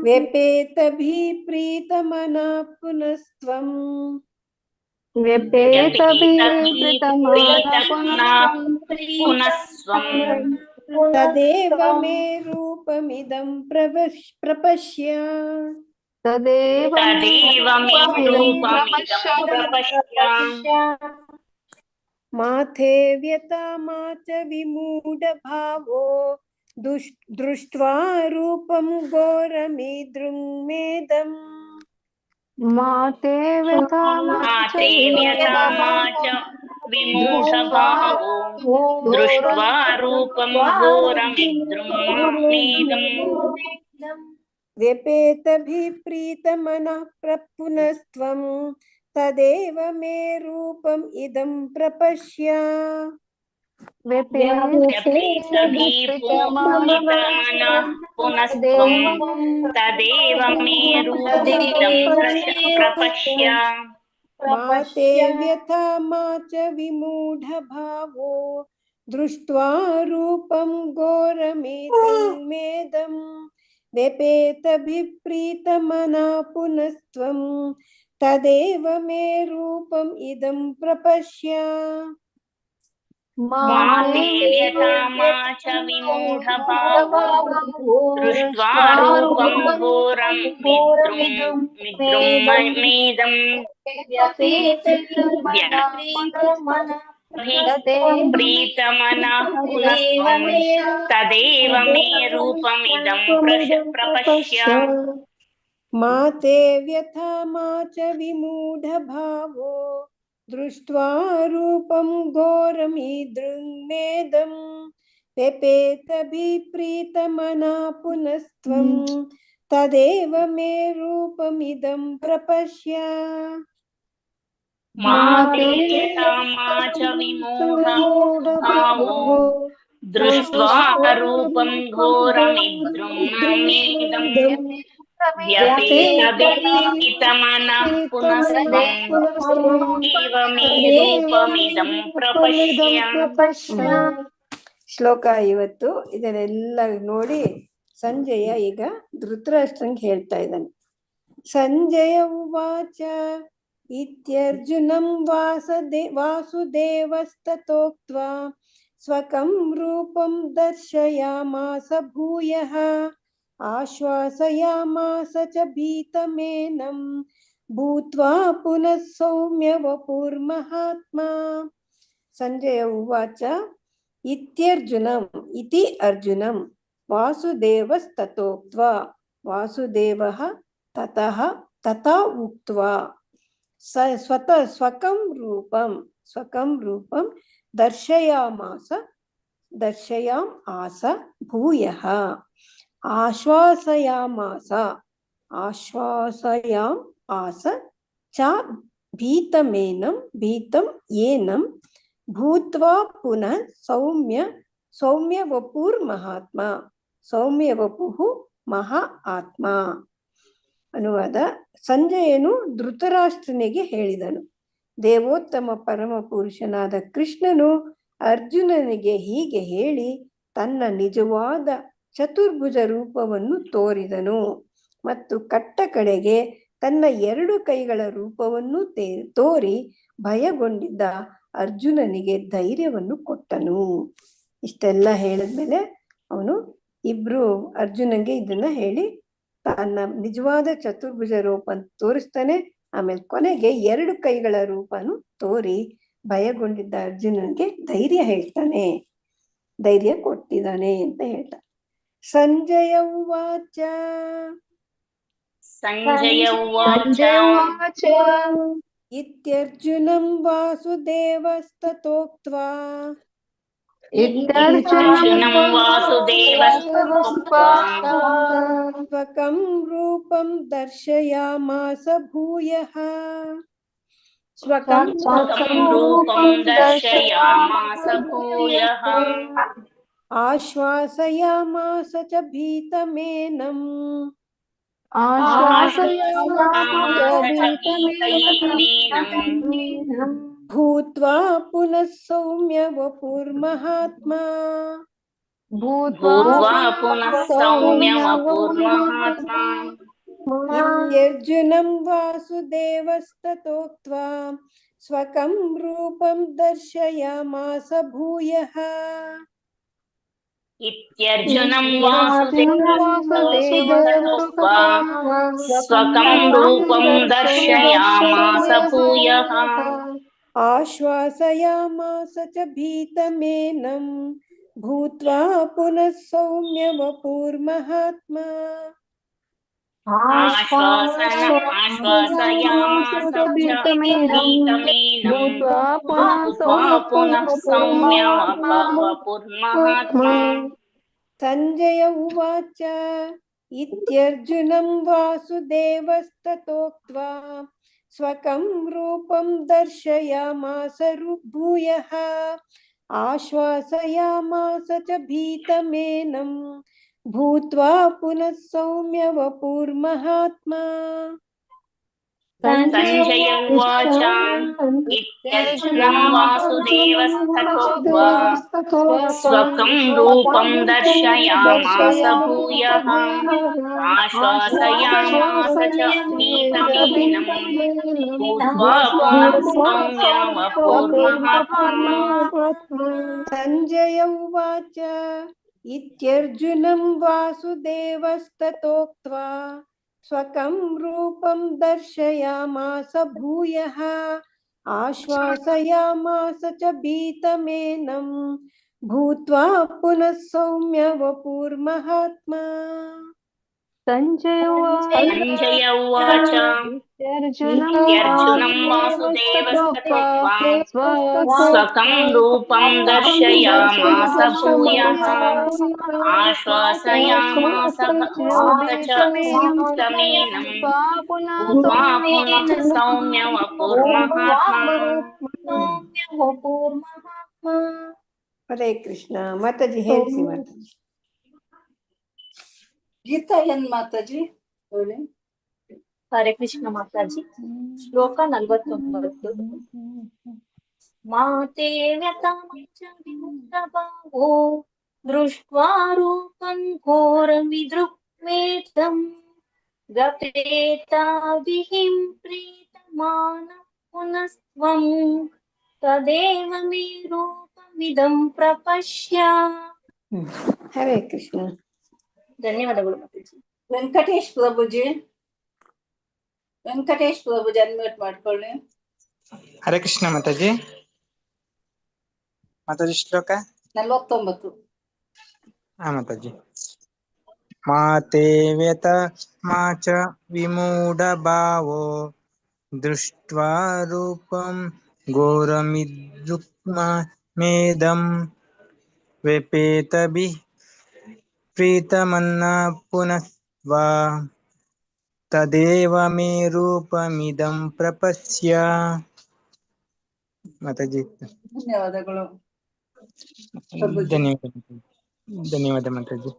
ವ್ಯಪೇತಭಿಃ ಪ್ರೀತಮನಃ ಪುನಸ್ತ್ವಂ ತದೇವ ಮೇ ರೂಪಮಿದಂ ಪ್ರಪಶ್ಯ. ತದೇವ ಮೇ ರೂಪಮಿದಂ ಪ್ರಪಶ್ಯ. ಮಾತೆ ವ್ಯಥಾ ಮಾ ಚ ವಿಮೂಢ ಭಾವೋ ದೃಷ್ಟ್ವಾ ರೂಪಂ ಘೋರಮಿದೃಂಮೇದಂ. ಮಾತೆ ವ್ಯಥಾ ಮಾ ಚ ವಿಮೂಢ ಭಾವೋ ದೃಷ್ಟ್ವಾ ರೂಪಂ ಘೋರಮಿದೃಂಮೇದಂ ವ್ಯಪೇತಭಿಃ ಪ್ರೀತಮನಃ ಪುನಸ್ತ್ವಂ ತದೇವ ಮೇ ರೂಪಂ ಇದಂ ಪ್ರಪಶ್ಯ. ವ್ಯಪೇತಭಿಃ ಪ್ರೀತಮನಃ ಪುನಸ್ತ್ವಂ ತದೇವ ಮೇ ರೂಪಮಿದಂ ಪ್ರಪಶ್ಯ. ಮಾತೆ ವ್ಯಥಾ ಮಾ ಚ ವಿಮೂಢ ಭಾವೋ ದೃಷ್ಟ್ವಾ ರೂಪಂ ಘೋರಮಿದೃಂಮೇದಂ ವ್ಯಪೇತಭಿಃ ಪ್ರೀತಮನಃ ಪುನಸ್ತ್ವಂ ತದೇವ ಮೇ ರೂಪಂ ಇದಂ ಪ್ರಪಶ್ಯ. ಮಾತೆ ವ್ಯಥಾ ಮಾ ಚ ವಿಮೂಢ ಭಾವೋ ದೃಷ್ಟ್ವಾ ರೂಪಂ ಘೋರಮಿದೃಂಮೇದಂ ಪ್ರೀತಮನಃ ಪುನಸ್ತ್ವಂ ತದೇವ ಮೇ ರೂಪಮಿದಂ ಪ್ರಪಶ್ಯ. ಮಾತೆ ವ್ಯಥಾ ಮಾ ಚ ವಿಮೂಢ ಭಾವೋ ದೃಷ್ಟ್ವಾ ರೂಪಂ ಘೋರಮಿದೃಂಮೇದಂ ವ್ಯಪೇತಭಿಃ ಪ್ರೀತಮನಃ ಪುನಸ್ತ್ವಂ ತದೇವ ಮೇ ರೂಪಮಿದಂ ಪ್ರಪಶ್ಯ. ಮಾತೆ ವ್ಯಥಾ ಮಾ ಚ ವಿಮೂಢ ಭಾವೋ ದೃಷ್ಟ್ವಾ ರೂಪಂ ಘೋರಮಿದೃಂಮೇದಂ ವ್ಯಪೇತಭಿಃ ಪುನಸ್ತ್ವಂ ತದೇವ ಮೇ ರೂಪಮಿದಂ ಪ್ರಪಶ್ಯ. ಶ್ಲೋಕ 50. ಇದನ್ನೆಲ್ಲ ನೋಡಿ ಸಂಜಯ ಈಗ ಧೃತರಾಷ್ಟ್ರಂಗೆ ಹೇಳ್ತಾ ಇದ್ದಾನೆ. ಸಂಜಯ ಉವಾಚ ಇತ್ಯರ್ಜುನಂ ವಾಸುದೇವಸ್ತತೋಕ್ತ್ವಾ ಸ್ವಕಂ ರೂಪಂ ದರ್ಶಯಾಮಾಸ ಭೂಯಃ ಆಶ್ವಾಸಯಾಮಾಸ ಚ ಭೀತಮೇನಂ ಭೂತ್ವಾ ಪುನಃ ಸೌಮ್ಯ ವಪುರ್ಮಹಾತ್ಮಾ. ಸಂಜಯ ಉವಾಚ ಇತ್ಯರ್ಜುನಂ ಇತಿ ಅರ್ಜುನಂ ವಾಸುದೇವಸ್ತತೋಕ್ತ್ವಾ ವಾಸುದೇವಃ ತತಃ ತಥಾ ಉಕ್ತ್ವಾ ಸ್ವಕಂ ರೂಪಂ ದರ್ಶಯಾಮಾಸ ಭೂಯಃ ಆಶ್ವಾಸಯಾಮಾಸ ಚ ಭೀತಂ ಏನಂ ಭೂತ್ವಾ ಪುನಃ ಸೌಮ್ಯ ವಪುರ್ಮಹಾತ್ಮ ಸೌಮ್ಯ ವಪುಃ ಮಹಾ ಆತ್ಮ. ಅನುವಾದ. ಸಂಜಯನು ಧೃತರಾಷ್ಟ್ರನಿಗೆ ಹೇಳಿದನು, ದೇವೋತ್ತಮ ಪರಮ ಪುರುಷನಾದ ಕೃಷ್ಣನು ಅರ್ಜುನನಿಗೆ ಹೀಗೆ ಹೇಳಿ ತನ್ನ ನಿಜವಾದ ಚತುರ್ಭುಜ ರೂಪವನ್ನು ತೋರಿದನು ಮತ್ತು ಕಟ್ಟ ಕಡೆಗೆ ತನ್ನ 2 ಕೈಗಳ ರೂಪವನ್ನು ತೋರಿ ಭಯಗೊಂಡಿದ್ದ ಅರ್ಜುನನಿಗೆ ಧೈರ್ಯವನ್ನು ಕೊಟ್ಟನು. ಇಷ್ಟೆಲ್ಲ ಹೇಳಿದ್ಮೇಲೆ ಅವನು ಅರ್ಜುನನಿಗೆ ಇದನ್ನ ಹೇಳಿ ತನ್ನ ನಿಜವಾದ ಚತುರ್ಭುಜ ರೂಪ ತೋರಿಸ್ತಾನೆ. ಆಮೇಲೆ ಕೊನೆಗೆ 2 ಕೈಗಳ ರೂಪನು ತೋರಿ ಭಯಗೊಂಡಿದ್ದ ಅರ್ಜುನನಿಗೆ ಧೈರ್ಯ ಹೇಳ್ತಾನೆ, ಧೈರ್ಯ ಕೊಟ್ಟ. ಕೂತಿದ್ದಾನೆ ಅಂತ ಹೇಳ್ತಾರೆ. ಸಂಜಯ ಉವಾಚ ಸಂಜಯ ಉವಾಚ ಇತ್ಯರ್ಜುನಂ ವಾಸುದೇವಸ್ತತೋಕ್ತ್ವಾ ಇತ್ಯರ್ಜುನಂ ವಾಸುದೇವಸ್ತುಕ್ತ್ವಾ ಸ್ವಕಂ ರೂಪಂ ದರ್ಶಯಾಮಾಸ ಭೂಯಃ ಸ್ವಕಂ ರೂಪಂ ದರ್ಶಯಾಮಾಸ ಭೂಯಃ ಆಶ್ವಾಸಯಾಮಾಸ ಚ ಭೀತಮೇನಂ ಭೂತ್ವಾ ಪುನಃ ಸೌಮ್ಯ ವಪುರ್ಮಹಾತ್ಮಾ ಇತ್ಯರ್ಜುನಂ ವಾಸುದೇವಸ್ತತೋಕ್ತ್ವಾ ಸ್ವಕಂ ರೂಪಂ ದರ್ಶಯಾಮಾಸ ಭೂಯಃ ಇತ್ಯರ್ಜುನಂ ವಾಸುದೇವಸ್ತತೋಕ್ತ್ವಾ ಸ್ವಕಂ ರೂಪಂ ದರ್ಶಯಾಮಾಸ ಭೂಯಃ ಆಶ್ವಾಸಯಾಮಾಸ ಚ ಭೀತಮೇನಂ ಭೂತ್ವಾ ಪುನಃ ಸೌಮ್ಯ ವಪುರ್ಮಹಾತ್ಮಾ ಆಶ್ವಾಸಯಾಮಾಸ ಭೀತಮೇನಂ ಭೂತ್ವಾ ಪುನಃ ಸೌಮ್ಯ ವಪುರ್ಮಹಾತ್ಮಾ. ಸಂಜಯ ಉವಾಚ ಇತ್ಯರ್ಜುನಂ ವಾಸುದೇವಸ್ತತೋಕ್ತ್ವಾ ಸ್ವಕಂ ರೂಪಂ ದರ್ಶಯಾಮಾಸ ಭೂಯಃ ಆಶ್ವಾಸಯಾಮಾಸ ಚ ಭೀತಮೇನಂ ಭೂತ್ವಾ ಪುನಃ ಸೌಮ್ಯ ವಪುರ್ಮಹಾತ್ಮಾ. ಸಂಜಯ ಉವಾಚ ಇತ್ಯರ್ಜುನಂ ವಾಸುದೇವಸ್ತತೋಕ್ತ್ವಾ ಸ್ವಕಂ ರೂಪಂ ದರ್ಶಯಾಮಾಸ ಭೂಯಃ ಆಶ್ವಾಸಯಾಮಾಸ ಚ ಭೀತಮೇನಂ ಭೂತ್ವಾ ಪುನಃ ಸೌಮ್ಯ ವಪುರ್ಮಹಾತ್ಮಾ. ಸಂಜಯ ಉವಾಚ ಇತ್ಯರ್ಜುನಂ ವಾಸುದೇವಸ್ತತೋಕ್ತ್ವಾ ಸ್ವಕಂ ರೂಪಂ ದರ್ಶಯಾಮಾಸ ಭೂಯಃ ಆಶ್ವಾಸಯಾಮಾಸ ಚ ಭೀತಮೇನಂ ಭೂತ್ವಾ ಪುನಃ ಸೌಮ್ಯ ವಪುರ್ಮಹಾತ್ಮಾ. ಸಂಜಯ ಉವಾಚ ಇತ್ಯರ್ಜುನಂ ವಾಸುದೇವಸ್ತತೋಕ್ತ್ವಾ ಸ್ವಕಂ ರೂಪಂ ದರ್ಶಯಾಮಾಸ ಭೂಯಃ ಆಶ್ವಾಸಯಾಮಾಸ ಚ ಭೀತಮೇನಂ ಭೂತ್ವಾ ಪುನಃ ಸೌಮ್ಯ ವಪುರ್ಮಹಾತ್ಮಾ. ಹರೇ ಕೃಷ್ಣ. ಮಾತಾಜಿ ಹೇಳ್ಸಿ ಮಾತಾಜಿ. ಗೀತಾ ಏನ್ ಮಾತಾಜಿ ಹೇಳಿ. ಹರೇ ಕೃಷ್ಣ ಮಾತಾಜಿ. ಶ್ಲೋಕ 49. ಮಾತೆ ವ್ಯತಾಮಚ ವಿಮುಕ್ತಭಾವೋ ದೃಷ್ಟ್ವಾ ರೂಪಂ ಘೋರಮಿದೃಕ್ಮೇತಂ ಗಪೇತಾಭಿಹಿಂ ಪ್ರೀತಮಾನ ಪುನಸ್ತ್ವಂ ತದೇವ ಮೇ ರೂಪಮಿದಂ ಪ್ರಪಶ್ಯ. ಹರೇ ಕೃಷ್ಣ. ಧನ್ಯವಾದಗಳು ಮಾತಾಜಿ. ವೆಂಕಟೇಶ್ ಪ್ರಭುಜಿ ಅನ್ಮ್ಯೂಟ್ ಮಾಡ್ಕೊಳ್ಳಿ. ಹರೇ ಕೃಷ್ಣ ಮಾತಾಜಿ. ಮಾತಾಜಿ ಶ್ಲೋಕ 49. ಹಾ ಮಾತಾಜಿ. ಮಾತೆ ವ್ಯತ ಮಾಚ ವಿಮೂಢ ಭಾವೋ ದೃಷ್ಟ್ವಾ ರೂಪಂ ಘೋರಮಿದೃಕ್ಮೇದಂ ವ್ಯಪೇತಭಿಃ ಪ್ರೀತಮನ್ನ ಪುನಸ್ತ್ವಾ ತದೇವ ಮೇ ರೂಪಮಿದಂ ಪ್ರಪಶ್ಯ. ಮಾತಾಜಿ ಧನ್ಯವಾದಗಳು. ಧನ್ಯವಾದ ಮಾತಾಜಿ.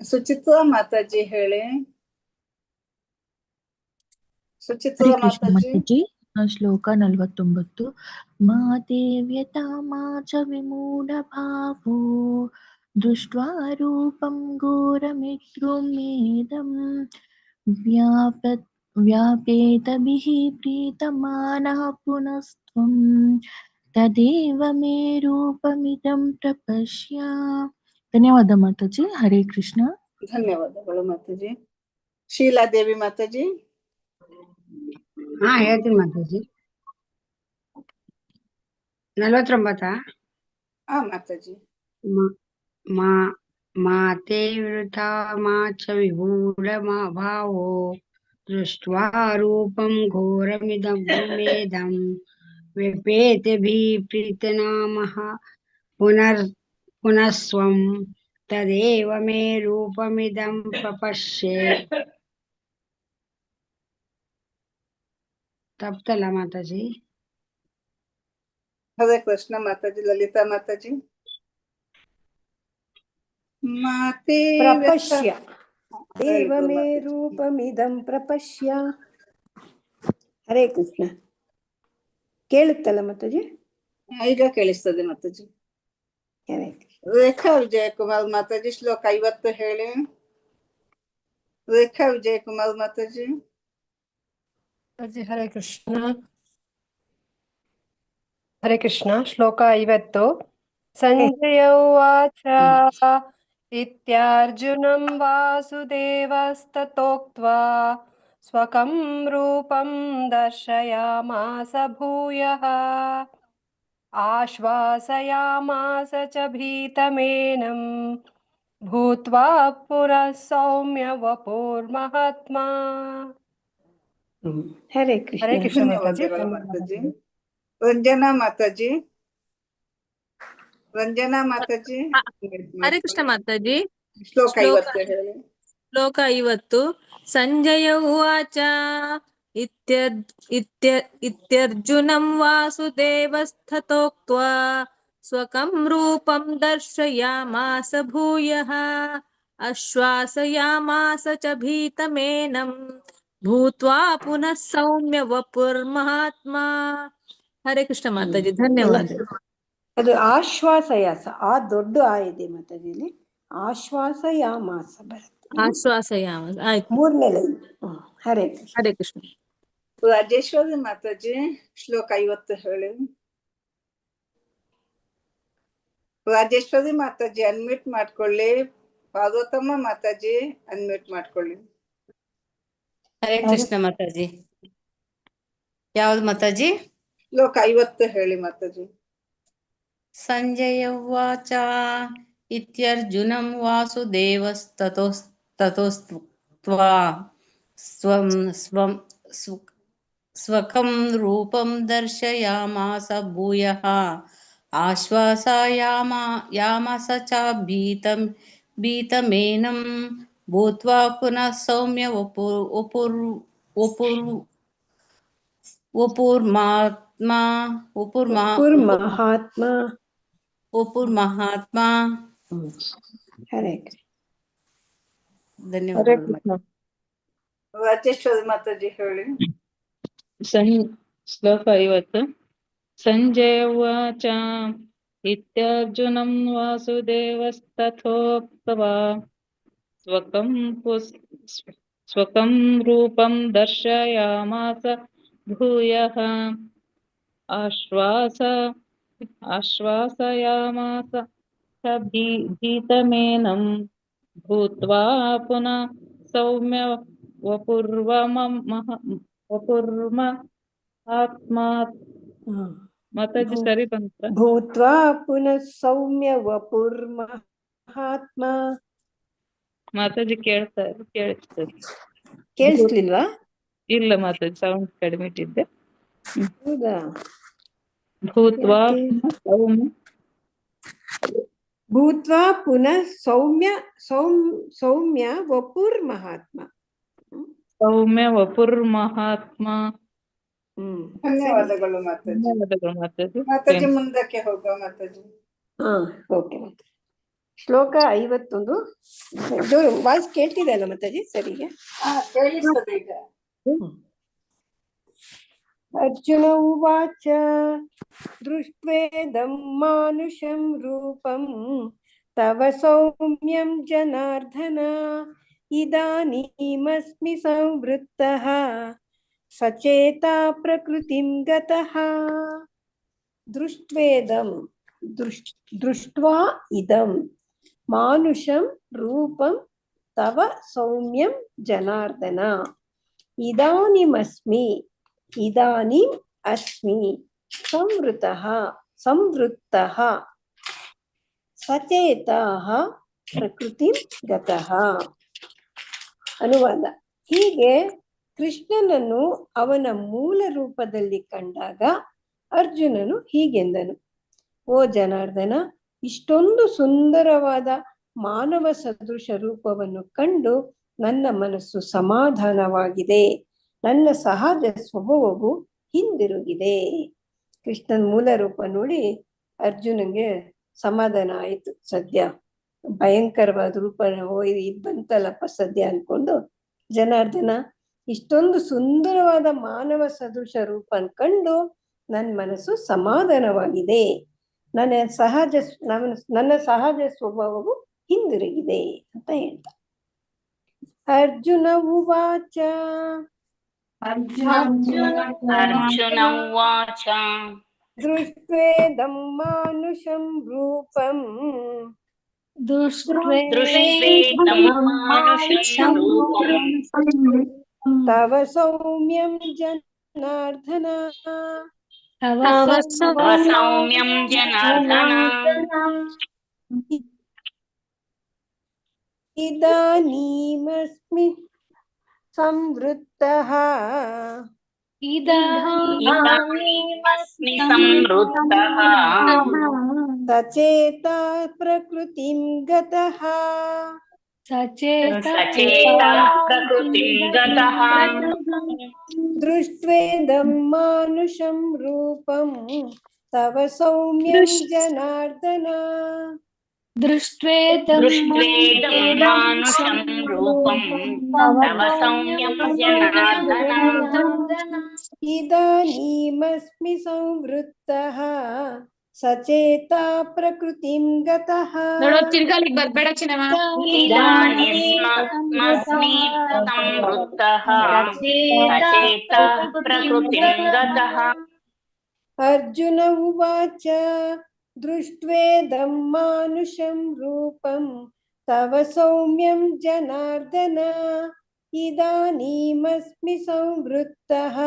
ಸುಚಿತ್ರಾ ಮಾತಾಜಿ ಹೇಳಿ. ಸುಚಿತ್ರಾ ಮಾತಾಜಿ. ಶ್ಲೋಕ 49. ಮಾತೆ ವ್ಯತಾಮಾ ಚ ವಿಮೂಢ ಭಾವೋ ದೃಷ್ಟ್ವಾ ರೂಪಂ ಘೋರಮಿದೃಕ್ಮೇದಂ ವ್ಯಾಪೇತಭಿಃ ಪ್ರೀತಮಾನಃ ಪುನಸ್ತ್ವಂ ತದೇವ ಮೇ ರೂಪಮಿದಂ ಪ್ರಪಶ್ಯ. ಧನ್ಯವಾದ ಮಾತಾಜಿ. ಹರೇ ಕೃಷ್ಣ. ಧನ್ಯವಾದಗಳು ಮಾತಾಜಿ. ಶೀಲಾದೇವಿ ಮಾತಾಜಿ. ಹಾ ಹೇಳ್ತೀನಿ ಮಾತಾಜಿ. 49. ಹಾ ಮಾತಾಜಿ. माते वृथा मा च विभूढभावो दृष्ट्वा रूपं घोरमिदं व्यपेतभिः प्रीतनामः पुनस्त्वं तदेव मे रूपमिदं प्रपश्ये तप्तला माताजी। हरे कृष्ण माताजी। ललिता माताजी। माते प्रपश्य देव मे ರೂಪಮಿದಂ ಪ್ರಪಶ್ಯ. ಹರೇ ಕೃಷ್ಣ. ಕೇಳುತ್ತಲ್ಲ ಮಾತಾಜಿ? ಈಗ ಕೇಳಿಸ್ತದೆ ಮಾತಾಜಿ. ರೇಖಾ ವಿಜಯಕುಮಾರ್ ಮಾತಾಜಿ ಶ್ಲೋಕ 50 ಹೇಳಿ. ರೇಖಾ ವಿಜಯಕುಮಾರ್ ಮಾತಾಜಿ. ಹರೇ ಕೃಷ್ಣ. ಹರೇ ಕೃಷ್ಣ. ಶ್ಲೋಕ 50. ಸಂಜಯ ಉವಾಚ ಇತ್ಯರ್ಜುನಂ ವಾಸುದೇವಸ್ತತೋಕ್ತ್ವಾ ಸ್ವಕಂ ರೂಪಂ ದರ್ಶಯಾಮಾಸ ಭೂಯಃ ಆಶ್ವಾಸಯಾಮಾಸ ಚ ಭೀತಮೇನಂ ಭೂತ್ವಾ ಪುನಃ ಸೌಮ್ಯ ವಪುರ್ಮಹಾತ್ಮಾ. ಹರೇ ಕೃಷ್ಣ. ಹರೇ ಕೃಷ್ಣ ಮಾತಾಜಿ. ಮಾತಾಜಿ. ರಂಜನಾ ಮಾತಾಜಿ. ರಂಜನಾ ಮಾತಾಜಿ. ಹರೇ ಕೃಷ್ಣ ಮಾತಾಜಿ. ಶ್ಲೋಕ 50 ಹೇಳಿ. ಶ್ಲೋಕ 50. ಸಂಜಯ ಉವಾಚ ಇತ್ಯರ್ಜುನಂ ವಾಸುದೇವಸ್ತತೋಕ್ತ್ವಾ ಸ್ವಕಂ ರೂಪಂ ದರ್ಶಯಾಮಾಸ ಭೂಯಃ ಆಶ್ವಾಸಯಾಮಾಸ ಚ ಭೀತಮೇನಂ ಭೂತ್ವಾ ಪುನಃ ಸೌಮ್ಯ ವಪುರ್ಮಹಾತ್ಮಾ. ಹರೇ ಕೃಷ್ಣ ಮಾತಾಜಿ. ಧನ್ಯವಾದ. ಅದು ಆಶ್ವಾಸಯಾಸ. ಆ ದೊಡ್ಡ ಆ ಇದೆ ಮಾತಾಜಿಲಿ. ಆಶ್ವಾಸಯಾಮಾಸ ಬರುತ್ತೆ. ಆಶ್ವಾಸಯಾಮಾಸ. ಆಯ್ತು. 3ನೇ ಲೈನ್. ಹರೇ ಕೃಷ್ಣ. ಹರೇ ಕೃಷ್ಣ. ರಾಜೇಶ್ವರಿ ಮಾತಾಜಿ ಶ್ಲೋಕ 50 ಹೇಳಿ. ರಾಜೇಶ್ವರಿ ಮಾತಾಜಿ ಅನ್ಮ್ಯೂಟ್ ಮಾಡ್ಕೊಳ್ಳಿ. ಪಾರ್ವತಮ್ಮ ಮಾತಾಜಿ ಅನ್ಮ್ಯೂಟ್ ಮಾಡ್ಕೊಳ್ಳಿ. ಹರೇ ಕೃಷ್ಣ ಮಾತಾಜಿ. ಯಾವ್ದು ಮಾತಾಜಿ? ಶ್ಲೋಕ 50 ಹೇಳಿ ಮಾತಾಜಿ. ಸಂಜಯ ಉವಾಚ ಇತ್ಯರ್ಜುನಂ ವಾಸುದೇವಸ್ತತೋಕ್ತ್ವಾ ಸ್ವಕಂ ರೂಪಂ ದರ್ಶಯಾಮಾಸ ಭೂಯಃ ಆಶ್ವಾಸಯಾಮಾಸ ಚ ಭೀತಮೇನಂ ಭೂತ್ವಾ ಪುನಃ ಸೌಮ್ಯ ವಪುರ್ಮಹಾತ್ಮಾ. ಹರೇ ಧನ್ಯವಾದಗಳು. ರಾಜೇಶ್ವರಿ ಮಾತಾಜಿ ಹೇಳಿ. ಶ್ಲೋಕ 50. ಸಂಜಯ ಉವಾಚ ಇತ್ಯರ್ಜುನಂ ವಾಸುದೇವಸ್ತಥೋಕ್ತ್ವಾ ಸ್ವಕಂ ರೂಪಂ ದರ್ಶಯಾಮಾಸ ಭೂಯಃ ಆಶ್ವಾಸಯಾಮಾಸ ಚ ಭೀತಮೇನಂ ಭೂತ್ವಾ ಪುನಃ ಸೌಮ್ಯ ವಪುರ್ಮಹಾತ್ಮಾ. ಮಾತಾಜಿ ಸರಿ ಬಂತ? ಭೂತ್ವಾ ಪುನಃ ಸೌಮ್ಯ ವಪುರ್ಮಹಾತ್ಮಾ. ಮಾತಾಜಿ ಕೇಳಿಸ್ತದೆ? ಕೇಳಿಸ್ಲಿಲ್ವಾ? ಇಲ್ಲ ಮಾತಾಜಿ, ಸೌಂಡ್ ಕಡಿಮೆ ಇಟ್ಟಿದ್ದೆ. ಹೌದಾ? ಭೂತ್ವಾ ಭೂತ್ವಾ ಪುನಃ ಸೌಮ್ಯ ವಪುರ್ಮಹಾತ್ಮ. ಸೌಮ್ಯ ವಪುರ್ಮಹಾತ್ಮಾ. ಧನ್ಯವಾದಗಳು ಮಾತಾಜಿ. ಧನ್ಯವಾದಗಳು ಮಾತಾಜಿ. ಮಾತಾಜಿ ಮುಂದಕ್ಕೆ ಹೋಗುವ ಮಾತಾಜಿ. ಓಕೆ ಮಾತಾಜಿ. ಶ್ಲೋಕ 51. ವಾಯ್ಸ್ ಕೇಳ್ತಿದೆ ಅಲ್ಲ ಮಾತಾಜಿ ಸರಿಗೆ? ಕೇಳಿಸ್ತದೆ ಈಗ. ಅರ್ಜುನ ಉವಾಚ ದೃಷ್ಟ್ವೇದಂ ಮಾನುಷಂ ರೂಪಂ ತವ ಸೌಮ್ಯಂ ಜನಾರ್ದನ ಇದಾನೀಮಸ್ಮಿ ಸಂವೃತ್ತಃ ಸಚೇತಾ ಪ್ರಕೃತಿಂ ಗತಃ. ದೃಷ್ಟ್ವಾ ಇದಂ ಮಾನುಷಂ ರೂಪಂ ತವ ಸೌಮ್ಯಂ ಜನಾರ್ದನ ಇದಾನಿಂ ಅಸ್ಮಿ ಸಂವೃತ್ತಃ ಸಚೇತಃ ಪ್ರಕೃತಿ ಗತಃ. ಅನುವಾದ: ಹೀಗೆ ಕೃಷ್ಣನನ್ನು ಅವನ ಮೂಲ ರೂಪದಲ್ಲಿ ಕಂಡಾಗ ಅರ್ಜುನನು ಹೀಗೆಂದನು: ಓ ಜನಾರ್ದನ, ಇಷ್ಟೊಂದು ಸುಂದರವಾದ ಮಾನವ ಸದೃಶ ರೂಪವನ್ನು ಕಂಡು ನನ್ನ ಮನಸ್ಸು ಸಮಾಧಾನವಾಗಿದೆ, ನನ್ನ ಸಹಜ ಸ್ವಭಾವವು ಹಿಂದಿರುಗಿದೆ. ಕೃಷ್ಣನ ಮೂಲ ರೂಪ ನೋಡಿ ಅರ್ಜುನಂಗೆ ಸಮಾಧಾನ ಆಯ್ತು. ಸದ್ಯ ಭಯಂಕರವಾದ ರೂಪ ಇದ್ ಬಂತಲ್ಲಪ್ಪ ಸದ್ಯ ಅನ್ಕೊಂಡು, ಜನಾರ್ದನ ಇಷ್ಟೊಂದು ಸುಂದರವಾದ ಮಾನವ ಸದೃಶ ರೂಪ ಕಂಡು ನನ್ನ ಮನಸ್ಸು ಸಮಾಧಾನವಾಗಿದೆ, ನನ್ನ ಸಹಜ ಸ್ವಭಾವವು ಹಿಂದಿರುಗಿದೆ ಅಂತ ಹೇಳ್ತಾ. ಅರ್ಜುನ ಉವಾಚ ದೃಷ್ಟ್ವೇದಂ ಮಾನುಷಂ ರೂಪಂ ತವ ಸೌಮ್ಯಂ ಜನಾರ್ದನ ಇದಾನೀಮಸ್ಮಿ ಸಂವೃತ್ತಃ ಸಚೇತ ಪ್ರಕೃತಿಂ ಗತಃ ದೃಷ್ಟ್ವೇದಂ ಮಾನುಷಂ ರೂಪಂ ತವ ಸೌಮ್ಯಂ ಜನಾರ್ದನ ಇದಾನೀಮಸ್ಮಿ ಸಂವೃತ್ತಃ ಸಚೇತ ಪ್ರಕೃತಿಂ ಗತಃ. ತಿರ್ಗಾಲಿಗೆ ಬರ್ಬೇಡ ಚಿನ್ನಮ್ಮ. ಅರ್ಜುನ ಉವಾಚ ದೃಷ್ಟ್ವೇದಂ ಮಾನುಷಂ ರೂಪಂ ತವ ಸೌಮ್ಯಂ ಜನಾರ್ದನ ಇದಾನೀಮಸ್ಮಿ ಸಂವೃತ್ತಃ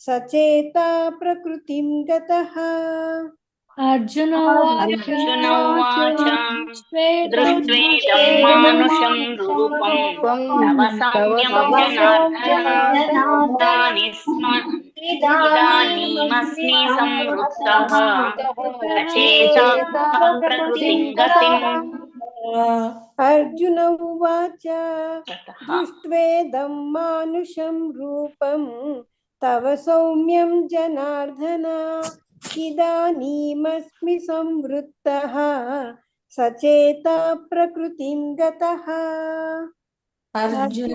ಸಚೇತ ಪ್ರಕೃತಿಂ ಗತಃ. ಅರ್ಜುನ ದೃಷ್ಟ್ವೇದಂ ಮಾನುಷಂ ರೂಪಂ ತವ ಸೌಮ್ಯಂ ಇದಾನೀಮಸ್ಮಿ ಸಂವೃತ್ತಃ ಸಚೇತ ಪ್ರಕೃತಿಂ ಗತಃ. ಅರ್ಜುನ ಉವಾಚ ದೃಷ್ಟ್ವೇದಂ ಮಾನುಷಂ ರೂಪಂ ತವ ಸೌಮ್ಯಂ ಜನಾರ್ದನ ಇದಾನೀಮಸ್ಮಿ ಸಂವೃತ್ತಃ ಸಚೇತ ಪ್ರಕೃತಿಂ ಗತಃ. ಅರ್ಜುನ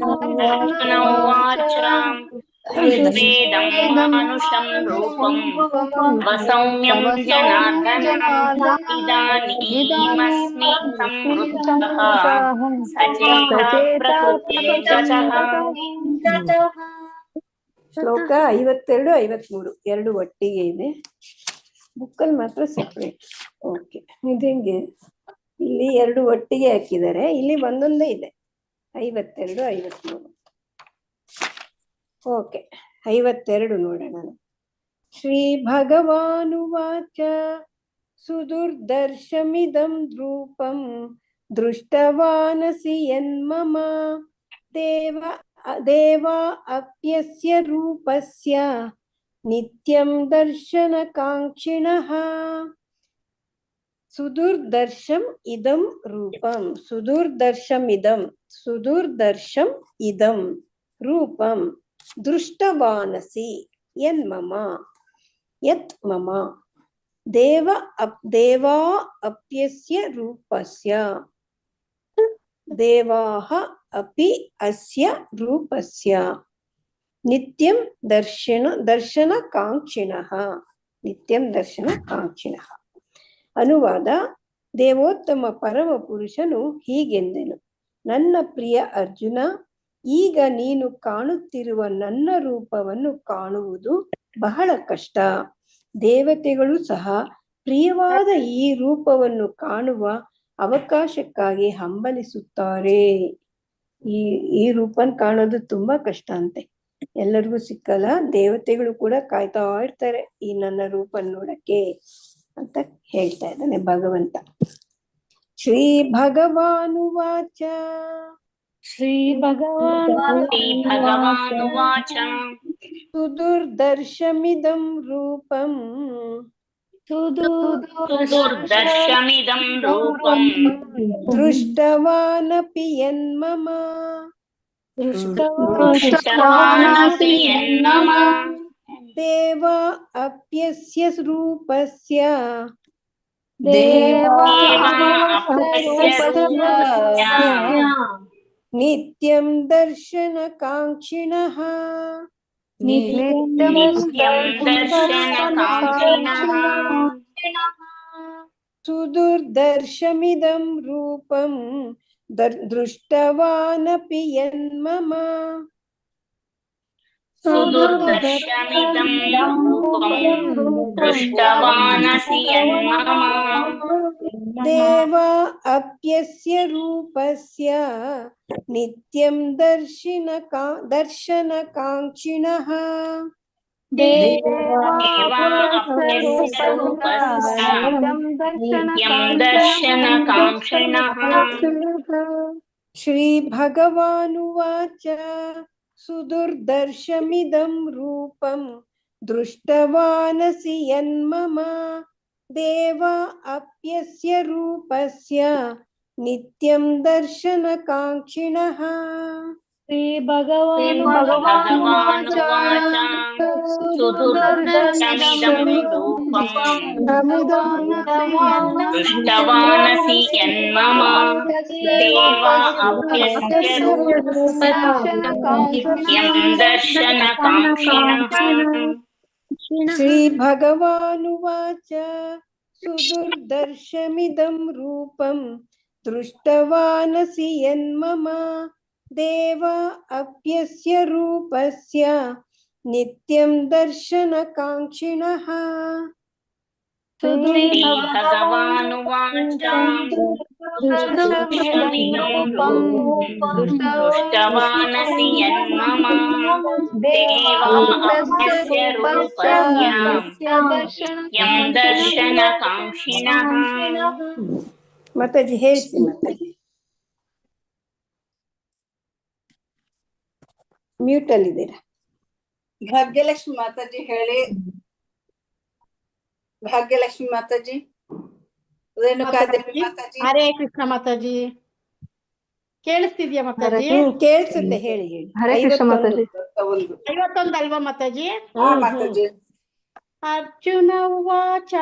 ಉವಾಚ ದೃಷ್ಟ್ವೇದಂ ಮಾನುಷಂ ರೂಪಂ ತವ ಸೌಮ್ಯಂ ಜನಾರ್ದನ ಇದಾನೀಮಸ್ಮಿ ಸಂವೃತ್ತಃ ಸಚೇತ ಪ್ರಕೃತಿಂ ಗತಃ. ಶ್ಲೋಕ 52, 53 ಎರಡು ಒಟ್ಟಿಗೆ ಇದೆ, ಬುಕ್ಕಲ್ಲಿ ಮಾತ್ರ ಸೆಪರೇಟ್. ಓಕೆ, ಇದಂಗೆ ಇಲ್ಲಿ ಎರಡು ಒಟ್ಟಿಗೆ ಹಾಕಿದ್ದಾರೆ, ಇಲ್ಲಿ ಒಂದೊಂದೇ ಇದೆ 52, 53. ಓಕೆ, 52 ನೋಡೋಣ. ಶ್ರೀ ಭಗವಾನುವಾಚ ಸುದುರ್ದರ್ಶಮಿದಂ ರೂಪಂ ದೃಷ್ಟವಾನಸಿ ಯನ್ಮಮ ದೇವಾ ಅಪ್ಯಸ್ಯ ರೂಪಸ್ಯ ನಿತ್ಯಂ ದರ್ಶನಕಾಂಕ್ಷಿಣಃ. ಸುದುರ್ದರ್ಶಂ ಇದಂ ರೂಪಂ ಸುದುರ್ದರ್ಶಂ ಇದಂ ರೂಪಂ ದೃಷ್ಟವಾನಸಿ ಯತ್ ಮಮ ದೇವಾ ಅಪ್ಯಸ್ಯ ರೂಪಸ್ಯ ದೇವಾಃ ಅಪಿ ಅಸ್ಯ ರೂಪಸ್ಯ ನಿತ್ಯಂ ದರ್ಶನಕಾಂಕ್ಷಿಣಃ. ಅನುವಾದ: ದೇವೋತ್ತಮ ಪರಮ ಪುರುಷನು ಹೀಗೆಂದನು: ನನ್ನ ಪ್ರಿಯ ಅರ್ಜುನ, ಈಗ ನೀನು ಕಾಣುತ್ತಿರುವ ನನ್ನ ರೂಪವನ್ನು ಕಾಣುವುದು ಬಹಳ ಕಷ್ಟ. ದೇವತೆಗಳು ಸಹ ಪ್ರಿಯವಾದ ಈ ರೂಪವನ್ನು ಕಾಣುವ ಅವಕಾಶಕ್ಕಾಗಿ ಹಂಬಲಿಸುತ್ತಾರೆ. ಈ ರೂಪನ್ ಕಾಣೋದು ತುಂಬಾ ಕಷ್ಟ ಅಂತೆ, ಎಲ್ಲರಿಗೂ ಸಿಕ್ಕಲ್ಲ. ದೇವತೆಗಳು ಕೂಡ ಕಾಯ್ತಾ ಇರ್ತಾರೆ ಈ ನನ್ನ ರೂಪ ನೋಡಕ್ಕೆ ಅಂತ ಹೇಳ್ತಾ ಇದ್ದಾನೆ ಭಗವಂತ. श्रीभगवानुवाच श्रीभगवानुवाच सुदुर्दर्शमिदं रूपम् सुदुर्दर्शमिदं रूपम् दृष्टवानपि यन्मम दृष्टवानपि यन्मम देवा अप्यस्य रूपस्य नित्यं दर्शनकाङ्क्षिणः सुदुर्दर्शमिदं रूपं दृष्टवानपि यन्मम सुदुर्दर्शमिदं रूपं दृष्टवानसि यन्मम देवा अप्यस्य रूपस्य नित्यं दर्शनकाङ्क्षिणः श्रीभगवानुवाच सुदुर्दर्शमिदं रूपं दृष्टवानसि यन्मम देवा अप्यस्य रूपस्य नित्यं दर्शनकाङ्क्षिणः श्रीभगवानुवाच सुदुर्दर्शमिदं रूपं दृष्टवानसि यन्मम देवा अप्यस्य रूपस्य नित्यं दर्शनकाङ्क्षिणः श्रीभगवानुवाच सुदुर्दर्शमिदं रूपं दृष्टवानसि यन्मम देवा अप्यस्य रूपस्य नित्यं दर्शनकाङ्क्षिणः श्रीभगवानुवाच दृष्टवानसि यन्मम देवा अप्यस्य रूपस्य नित्यं दर्शनकाङ्क्षिणः ಮಾತಾಜಿ ಹೇಳ್ಸಿ ಮಾತಾಜಿ ಮ್ಯೂಟ್ ಅಲ್ಲಿದ್ದೀರಾ ಭಾಗ್ಯಲಕ್ಷ್ಮಿ ಮಾತಾಜಿ ಹೇಳಿ ಭಾಗ್ಯಲಕ್ಷ್ಮಿ ಮಾತಾಜಿ ರೇಣುಕಾದೇವಿ ಮಾತಾಜಿ ಹರೇ ಕೃಷ್ಣ ಮಾತಾಜಿ ಕೇಳಿಸ್ತಿದ್ಯಾ ಮಾತಾಜಿ ಕೇಳಿಸುತ್ತೆ ಹೇಳಿ ಹೇಳಿ ಹರೇ ಕೃಷ್ಣ ಮಾತಾಜಿ 51 ಅಲ್ವಾ ಮಾತಾಜಿ ಮಾತಾಜಿ ಅರ್ಜುನ ಉವಾಚ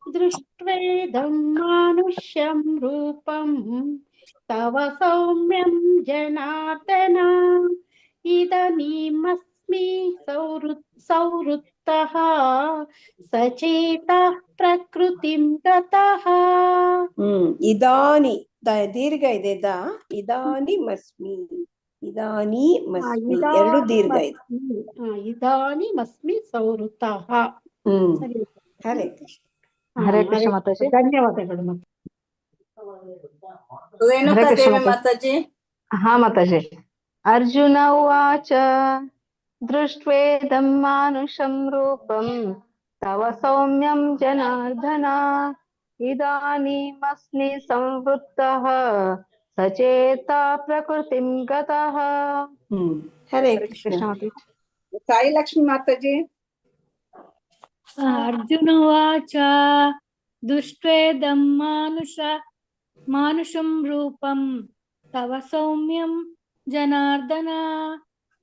ದೃಷ್ಟ್ವೇದಂ ಮಾನುಷ್ಯಂ ರೂಪಂ ತವ ಸೌಮ್ಯಂ ಜನಾರ್ದನ ಇದನೀಮಸ್ಮಿ ಸಂವೃತ್ತಃ ಸಚೇತಃ ಪ್ರಕೃತಿಂ ಗತಃ ಇದಾನಿ ದೀರ್ಘ ಇದೆ ಇದಾನಿಮಸ್ಮಿ ಇದಾನಿಮಸ್ಮಿ ಎರಡು ದೀರ್ಘ ಇದೆ ಇದಾನಿಮಸ್ಮಿ ಸಂವೃತ್ತಃ ಹರೇ ಕೃಷ್ಣ ಹರೇ ಕೃಷ್ಣ ಮಾತಾಜಿ ಧನ್ಯವಾದಗಳು ರೇಣುಕಾದೇವಿ ಮಾತಾಜಿ ಹಾ ಮಾತಾಜಿ ಅರ್ಜುನ ಉವಾಚ ದೃಷ್ಟ್ವೇದಂ ಮಾನುಷಂ ರೂಪಂ ತವ ಸೌಮ್ಯಂ ಜನಾರ್ದನ ಇದಾನೀಮಸ್ಮಿ ಸಂವೃತ್ತಃ ಸಚೇತ ಪ್ರಕೃತಿಂ ಗತಃ ಹರೇ ಕೃಷ್ಣ ಸಾಯಿ ಲಕ್ಷ್ಮಿ ಮಾತಾಜಿ ಅರ್ಜುನ ಉವಾಚ ದೃಷ್ಟ್ವೇದಂ ಮಾನುಷಂ ರೂಪಂ ತವ ಸೌಮ್ಯಂ ಜನಾರ್ದನ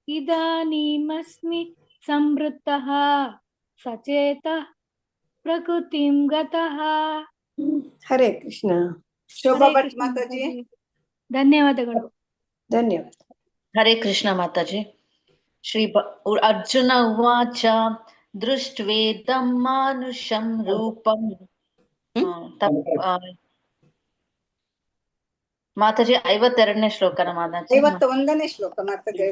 ಇದಾನೀಮಸ್ಮಿ ಸಂವೃತ್ತಃ ಸಚೇತಃ ಪ್ರಕೃತಿಂ ಗತಃ ಹರೇ ಕೃಷ್ಣ ಶೋಭಾ ಭಟ್ ಮಾತಾಜಿ ಧನ್ಯವಾದಗಳು ಧನ್ಯವಾದ ಹರೇ ಕೃಷ್ಣ ಮಾತಾಜಿ ಅರ್ಜುನ ಉವಾಚ ದೃಷ್ಟ್ವೇದಂ ಮಾನುಷಂ ರೂಪಂ ಮಾತಾಜಿ 52ನೇ ಶ್ಲೋಕನ ಮಾತಾಜಿ 51ನೇ ಶ್ಲೋಕ ಮಾತಾಜಿ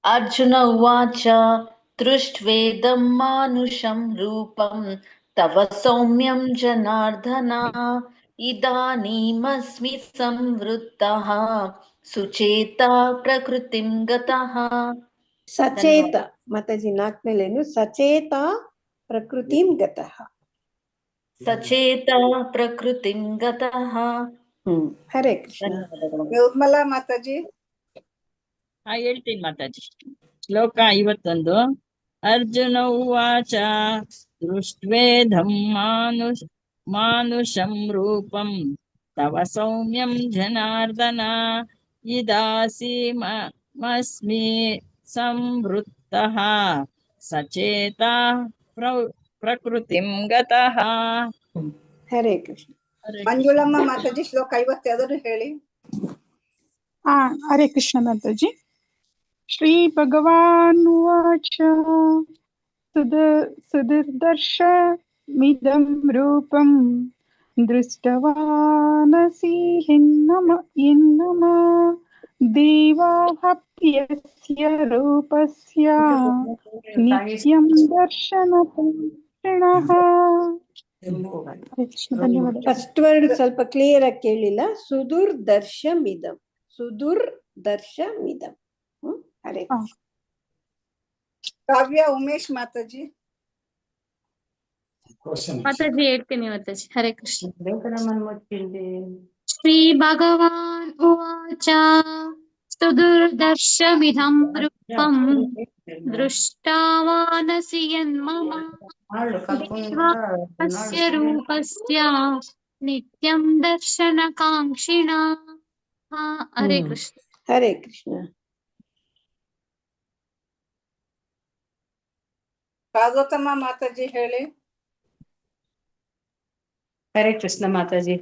ಅರ್ಜುನ ಉವಾಚ ದೃಷ್ಟ್ವೇದಂ ಮಾನುಷಂ ರೂಪಂ ತವ ಸೌಮ್ಯಂ ಜನಾರ್ದನ ಇದಾನೀಮಸ್ಮಿ ಸಂವೃತ್ತಃ ಸುಚೇತ ಪ್ರಕೃತಿಂ ಗತಃ ಸಚೇತ ಮಾತಾಜಿ 4ನೇಲೇನು ಸಚೇತ ಪ್ರಕೃತಿಂ ಗತಃ ಸಚೇತ ಪ್ರಕೃತಿಂ ಗತಃ. ಹರೇ ಕೃಷ್ಣ. ನಿರ್ಮಲಾ ಮಾತಾಜಿ. ಹೇಳ್ತೀನಿ ಮಾತಾಜಿ. ಶ್ಲೋಕ 51. ಅರ್ಜುನ ಉವಾಚ ದೃಷ್ಟ್ವೇಧಂ ಮಾನುಷಂ ರೂಪಂ ತವ ಸೌಮ್ಯಂ ಜನಾರ್ದನ ಇದಾಸೀಮಸ್ಮಿ ಸಂವೃತ್ತಃ ಸಚೇತಾ ಪ್ರಕೃತಿಂ ಗತಃ. ಹರೇ ಕೃಷ್ಣ. ಮಂಜುಳಮ್ಮ ಮಾತಾಜಿ ಶ್ಲೋಕ 52 ಹೇಳಿ. ಹರೇ ಕೃಷ್ಣ ಮಾತಾಜಿ. ಶ್ರೀ ಭಗವಾನ್ ಉವಾಚ ಸುದರ್ಶಮಿದಂ ರೂಪಂ ದೃಷ್ಟವಾನಸಿ ಯನ್ನಮ ದೇವಾಹ್ಯಸ್ಯ ರೂಪಸ್ಯ ನಿತ್ಯಂ ದರ್ಶನಪೂರ್ಣಃ. ಫಸ್ಟ್ ವರ್ಡ್ ಸ್ವಲ್ಪ ಕ್ಲಿಯರ್ ಆಗಿ ಕೇಳಿಲ್ಲ. ಸುದುರ್ದರ್ಶಮಿದಂ. ಸುದುರ್ದರ್ಶಮಿದಂ. ಹರೇ ಕೃಷ್ಣ. ಕಾವ್ಯ ಉಮೇಶ್ ಮಾತಾಜಿ. ಮಾತಾಜಿ ಹೇಳ್ತೀನಿ ಮಾತಾಜಿ. ಹರೇ ಕೃಷ್ಣ. ಶ್ರೀ ಭಗವಾನ್ ಉವಾಚ ಸುದುರ್ದರ್ಶಮಿದಂ ರೂಪಂ ದೃಷ್ಟಾವಾನಸಿ ಯನ್ಮಮ ದೇವಾಸ್ಯ ರೂಪಸ್ಯ ನಿತ್ಯಂ ದರ್ಶನಕಾಂಕ್ಷಿಣಾ. ಹರೇ ಕೃಷ್ಣ. ಹರೇ ಕೃಷ್ಣ. ಪಾರ್ವತಮ್ಮ ಮಾತಾಜಿ ಹೇಳಿ. ಹರೇ ಕೃಷ್ಣ ಮಾತಾಜಿ.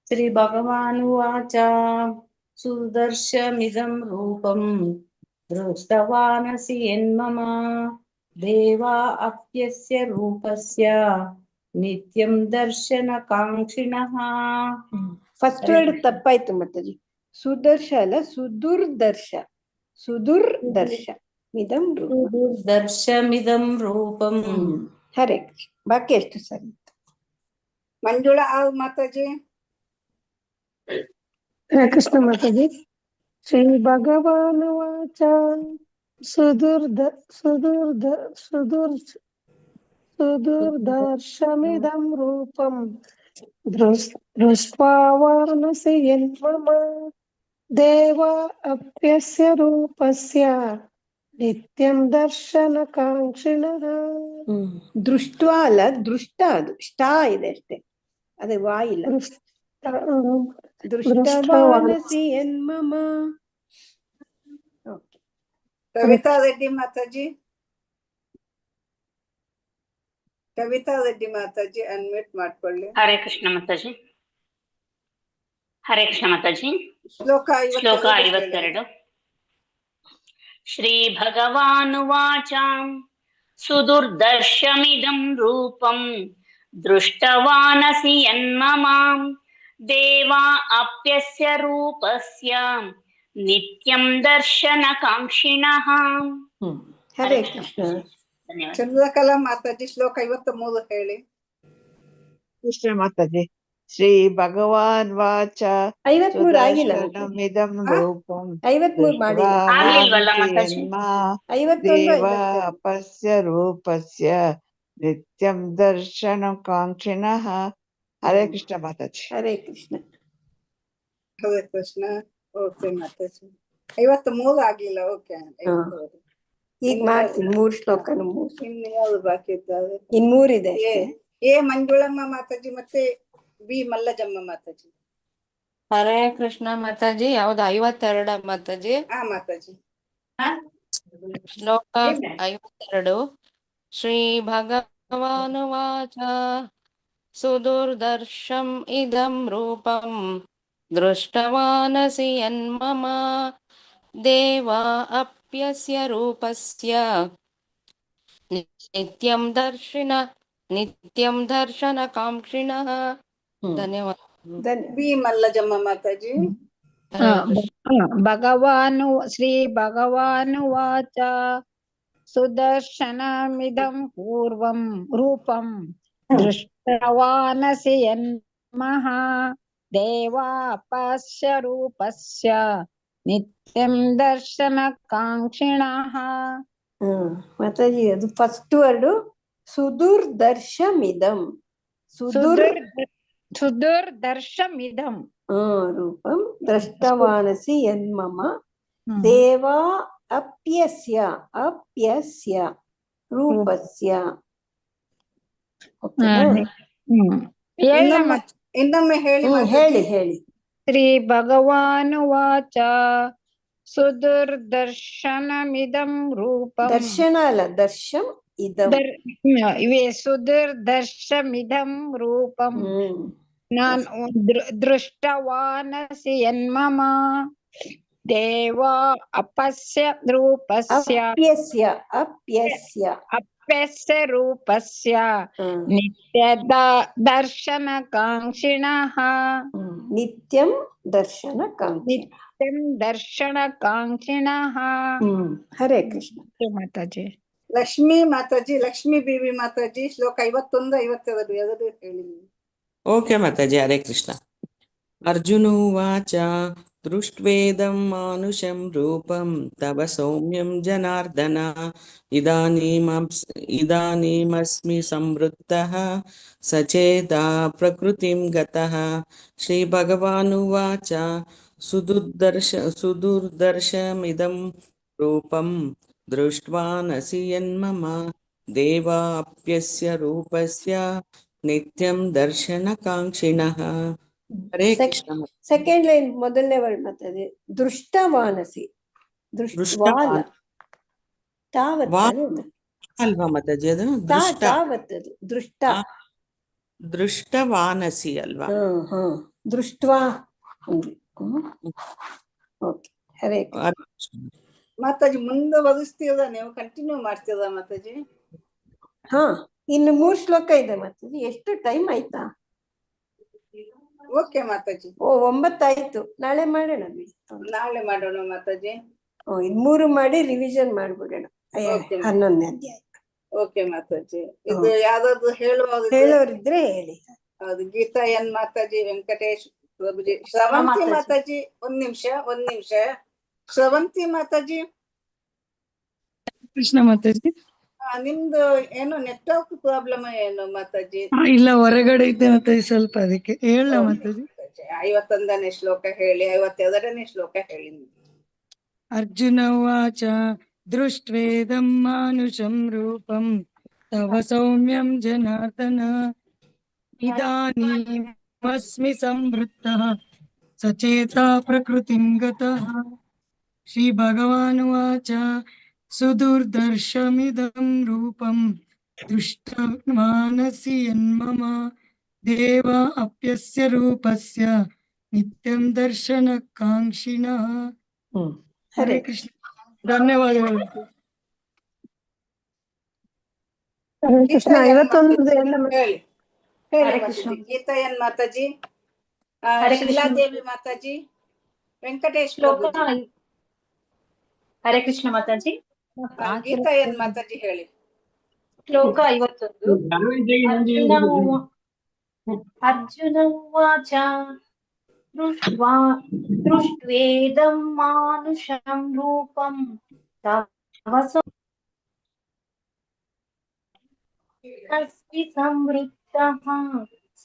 ಶ್ರೀ ಭಗವಾನ್ ಉವಾಚ ಸುದರ್ಶಮಿದಂ ರೂಪಂ ದೃಷ್ಟವಾನಸಿ ಯನ್ಮಮ ದೇವಾ ಅಪ್ಯಸ್ಯ ರೂಪಸ್ಯ ನಿತ್ಯಂ ದರ್ಶನಕಾಂಕ್ಷಿಣಃ. ಫಸ್ಟ್ ವರ್ಡ್ ತಪ್ಪಾಯ್ತು ಮಾತಾಜಿ. ಸುದರ್ಶ ಅಲ್ಲ, ಸುದುರ್ದರ್ಶ. ಸುದುರ್ದರ್ಶ ಮಿದಂ ದರ್ಶಮಿದಂ ರೂಪಂ. ಹರೇ ಕೃಷ್ಣ. ಬಾಕಿ ಎಷ್ಟು ಸರಿ. ಮಂಜುಳಾ ಮಾತಾಜಿ. ಕೃಷ್ಣ ಮಾತಾಜಿ. ಶ್ರೀ ಭಗವಾನ್ ವಾಚ ಸುದುರ್ದರ್ಶಮಿದಂ ರೂಪಂ ದೃಷ್ಟ್ವಾ ವಾನಸಿ ಯನ್ಮಮ ದೇವಾ ಅಪ್ಯಸ್ಯ ರೂಪಸ್ಯ ನಿತ್ಯಂ ದರ್ಶನಕಾಂಕ್ಷಿಣಃ. ದೃಷ್ಟ್ವಾ ಅಲ್ಲ, ದೃಷ್ಟ. ಅದು ಸ್ಟಾ ಇದೆ ಅಷ್ಟೇ, ಅದೇ ವಾ ಇಲ್ಲ. ದೃಷ್ಟವಾನಸಿ ಯನ್ಮಮ. ಕವಿತಾ ರೆಡ್ಡಿ ಮಾತಾಜಿ. ಕವಿತಾ ರೆಡ್ಡಿ ಮಾತಾಜಿ ಅನ್ಮ್ಯೂಟ್ ಮಾಡ್ಕೊಳ್ಳಿ. ಹರೇ ಕೃಷ್ಣ ಮಾತಾಜಿ. ಹರೇ ಕೃಷ್ಣ ಮಾತಾಜಿ. ಶ್ಲೋಕ 52. ಶ್ರೀ ಭಗವಾನುವಾಚ ಸುದುರ್ದರ್ಶಮಿದಂ ರೂಪಂ ದೃಷ್ಟವಾನಸಿ ಯನ್ಮಮ ದೇವಾ ಅಪ್ಯಸ್ಯ ರೂಪಸ್ಯ ನಿತ್ಯಂ ದರ್ಶನಕಾಂಕ್ಷಿಣಃ. ಹರೇ ಕೃಷ್ಣ. ಚಂದ್ರಕಲಾ ಮಾತಾಜಿ ಶ್ಲೋಕ 53 ಹೇಳಿ. ಕೃಷ್ಣ ಮಾತಾಜಿ. ಶ್ರೀ ಭಗವಾನ್ ವಾಚ 53 ಆಗಿಲ್ಲ. ಸುದರ್ಶನಮಿದಂ ರೂಪಂ 53 ಮಾಡಿ. ದೇವ ಅಪಸ್ಯ ರೂಪಸ್ಯ ನಿತ್ಯಂ ದರ್ಶನಕಾಂಕ್ಷಿಣಃ. ಹರೇ ಕೃಷ್ಣ ಮಾತಾಜಿ. ಹರೇ ಕೃಷ್ಣ. ಹರೇ ಕೃಷ್ಣ. ಓಕೆ ಮಾತಾಜಿ. 53 ಆಗ್ಲಿಲ್ಲ. ಓಕೆ. ಈಗ ಮಾಡ್ತೀನಿ. 3 ಶ್ಲೋಕನು. ಇನ್ನು ಯಾವ್ದು ಬಾಕಿ ಇದ್ದಾರೆ? ಇನ್ 3 ಇದೆ. ಎ ಮಂಜುಳಮ್ಮ ಮಾತಾಜಿ ಮತ್ತೆ ಬಿ ಮಲ್ಲಜಮ್ಮ ಮಾತಾಜಿ. ಹರೇ ಕೃಷ್ಣ ಮಾತಾಜಿ. ಯಾವ್ದು 52 ಮಾತಾಜಿ? ಮಾತಾಜಿ. ಶ್ಲೋಕ 52. ಶ್ರೀ ಭಗವಾನುವಾಚ ಸುದುರ್ದರ್ಶಂ ಇದಂ ರೂಪಂ ದೃಷ್ಟವಾನಸಿ ಯನ್ಮಮ ದೇವಾ ಅಪ್ಯಸ್ಯ ರೂಪಸ್ಯ ನಿತ್ಯಂ ದರ್ಶನಕಾಂಕ್ಷಿಣಃ. ಧನ್ಯವಾದ. ಬಿ ಮಲ್ಲಜಮ್ಮ ಮಾತಾಜಿ. ಶ್ರೀ ಭಗವಾನುವಾಚ ಸುದರ್ಶನಮಿದಂ ಪೂರ್ವಂ ರೂಪಂ ದೃಷ್ಟವಾನಸಿ ಯನ್ಮಃ ದೇವಾ ಅಪಸ್ಯ ರೂಪಸ್ಯ ನಿತ್ಯಂ ದರ್ಶನಕಾಂಕ್ಷಿಣಃ. ಮಾತಾಜಿ ಅದು ಫಸ್ಟ್ ವರ್ಡ್ ಸುದುರ್ದರ್ಶಮಿದಂ. ಸುದುರ್ದರ್ಶಮಿದಂ ರೂಪಂ ದೃಷ್ಟವಾನಸಿ ಯನ್ಮಮ ದೇವಾ ಅಪ್ಯಸ್ಯ ರೂಪಸ್ಯ. ಇನ್ನೊಮ್ಮೆ ಹೇಳಿ ಹೇಳಿ. ಶ್ರೀ ಭಗವಾನುವಾಚ ಸುದುರ್ದರ್ಶನಮಿದಂ ರೂಪಂ. ದರ್ಶನ ಅಲ್ಲ, ದರ್ಶಂ ಇದಂ. ಸುದುರ್ದರ್ಶಮಿದಂ ರೂಪಂ ನಾನು ದೃಷ್ಟವಾನಸಿ ಯನ್ಮಮ ದೇವಾ ಅಪಸ್ಯ ರೂಪಸ್ಯ ಅಪ್ಯಸ್ಯ ರೂಪಸ್ಯ ನಿತ್ಯದ ದರ್ಶನಕಾಂಕ್ಷಿಣಃ. ನಿತ್ಯಂ ದರ್ಶನಕಾಂಕ್ಷಿಣಃ. ಹರೇ ಕೃಷ್ಣ ಮಾತಾಜಿ. ಲಕ್ಷ್ಮೀ ಮಾತಾಜಿ, ಲಕ್ಷ್ಮೀ ಬೀವಿ ಮಾತಾಜಿ, ಶ್ಲೋಕ 51, 52 ಎರಡು ಹೇಳಿ. ಓಕೆ ಮಾತಾಜಿ. ಹರೇ ಕೃಷ್ಣ. ಅರ್ಜುನೋವಾಚ ದೃಷ್ಟ್ವೇದಂ ಮಾನುಷಂ ರೂಪಂ ತವ ಸೌಮ್ಯಂ ಜನಾರ್ದನ ಇದಾನೀಮಸ್ಮಿ ಸಂವೃತ್ತಃ ಸಚೇತಾ ಪ್ರಕೃತಿಂ ಗತಃ. ಶ್ರೀ ಭಗವಾನುವಾಚ ಸುದುರ್ದರ್ಶಮಿದಂ ರೂಪಂ ದೃಷ್ಟ್ವಾನಸಿ ಯನ್ಮಮ ದೇವಾ ಅಪ್ಯಸ್ಯ ರೂಪಸ್ಯ ನಿತ್ಯಂ ದರ್ಶನಕಾಂಕ್ಷಿಣಃ. ಹರೇ ಕೃಷ್ಣ. ಸೆಕೆಂಡ್ ಲೈನ್ ಮೊದಲನೇ ವರ್ಡ್ ಮಾತಾಡಿ. ದೃಷ್ಟವಾನಸಿ. ಅಲ್ವಾ ಮಾತಾಜಿ? ಅದು ದೃಷ್ಟವಾನಸಿ ಅಲ್ವಾ? ದೃಷ್ಟ್ವಾ. ಹರೇ ಮಾತಾಜಿ ಮುಂದುವರಿಸ್ತೀರ, ನೀವು ಕಂಟಿನ್ಯೂ ಮಾಡ್ತೀರಾ ಮಾತಾಜಿ? ಇನ್ನು 3 ಶ್ಲೋಕ ಇದೆ ಮಾತಾಜಿ. ಎಷ್ಟು ಟೈಮ್ ಆಯ್ತಾ? ಓಕೆ ಮಾತಾಜಿ. 9 ಆಯ್ತು. ನಾಳೆ ಮಾಡೋಣ ಮಾತಾಜಿ. 3 ಮಾಡಿ ರಿವಿಷನ್ ಮಾಡ್ಬಿಡೋಣ. 11ನೇ ಅಧ್ಯಾಯ. ಓಕೆ ಮಾತಾಜಿ. ಇದು ಯಾವ್ದಾದ್ರು ಹೇಳೋರಿದ್ರೆ ಹೇಳಿ. ಹೌದು, ಗೀತಾ ಎನ್ ಮಾತಾಜಿ, ವೆಂಕಟೇಶ್ ಪ್ರಭುಜಿ, ಶ್ರವಂತಿ ಮಾತಾಜಿ. ಒಂದ್ ನಿಮಿಷ. ಶ್ರವಂತಿ ಮಾತಾಜಿ. ಕೃಷ್ಣ ಮಾತಾಜಿ. ನಿಮ್ದು ಏನು ನೆಟ್ವರ್ಕ್ ಪ್ರಾಬ್ಲಮ್ ಏನು ಮಾತಾಜಿ? ಇಲ್ಲ, ಹೊರಗಡೆ ಇದ್ದೆ ಮಾತಾಜಿ ಸ್ವಲ್ಪ, ಅದಕ್ಕೆ ಹೇಳ ಮಾತಾಜಿ. 51ನೇ ಶ್ಲೋಕ ಹೇಳಿ, 52ನೇ ಶ್ಲೋಕ ಹೇಳಿ. ಅರ್ಜುನ ಉವಾಚ ದೃಷ್ಟ್ವೇದಂ ಮಾನುಷಂ ರೂಪಂ ತವ ಸೌಮ್ಯಂ ಜನಾರ್ದನ ಇದಾನೀಮಸ್ಮಿ ಸಂವೃತ್ತಃ ಸಚೇತಾ ಪ್ರಕೃತಿಂ ಗತಃ. ಶ್ರೀ ಭಗವಾನುವಾಚ ಸುದುರ್ದರ್ಶಮಿದಂ ರೂಪಂ ದೃಷ್ಟವಾನಸಿ ಯನ್ಮಮ ದೇವಾ ಅಪ್ಯಸ್ಯ ರೂಪಸ್ಯ ನಿತ್ಯಂ ದರ್ಶನಕಾಂಕ್ಷಿಣಃ. ಹರೇ ಕೃಷ್ಣ. ಧನ್ಯವಾದಗಳು. ಕೃಷ್ಣ. 51 ಹೇಳಿ ಮಾತಾಜಿ. ಗೀತಾ ಎನ್ ಮಾತಾಜಿ, ಶೀಲಾದೇವಿ ಮಾತಾಜಿ, ವೆಂಕಟೇಶ್ ಪ್ರಭುಜಿ. ಹರೇ ಕೃಷ್ಣ ಮಾತಾಜಿ. ಗೀತಾ ಎನ್ ಮಾತಾಜಿ ಹೇಳಿ. ಶ್ಲೋಕ 51. ಅರ್ಜುನ ಉವಾಚ ದೃಷ್ಟ್ವೇದಂ ಮಾನುಷಂ ರೂಪಂ ತವ ಸೌಮ್ಯಂ ಸಂವೃತ್ತಃ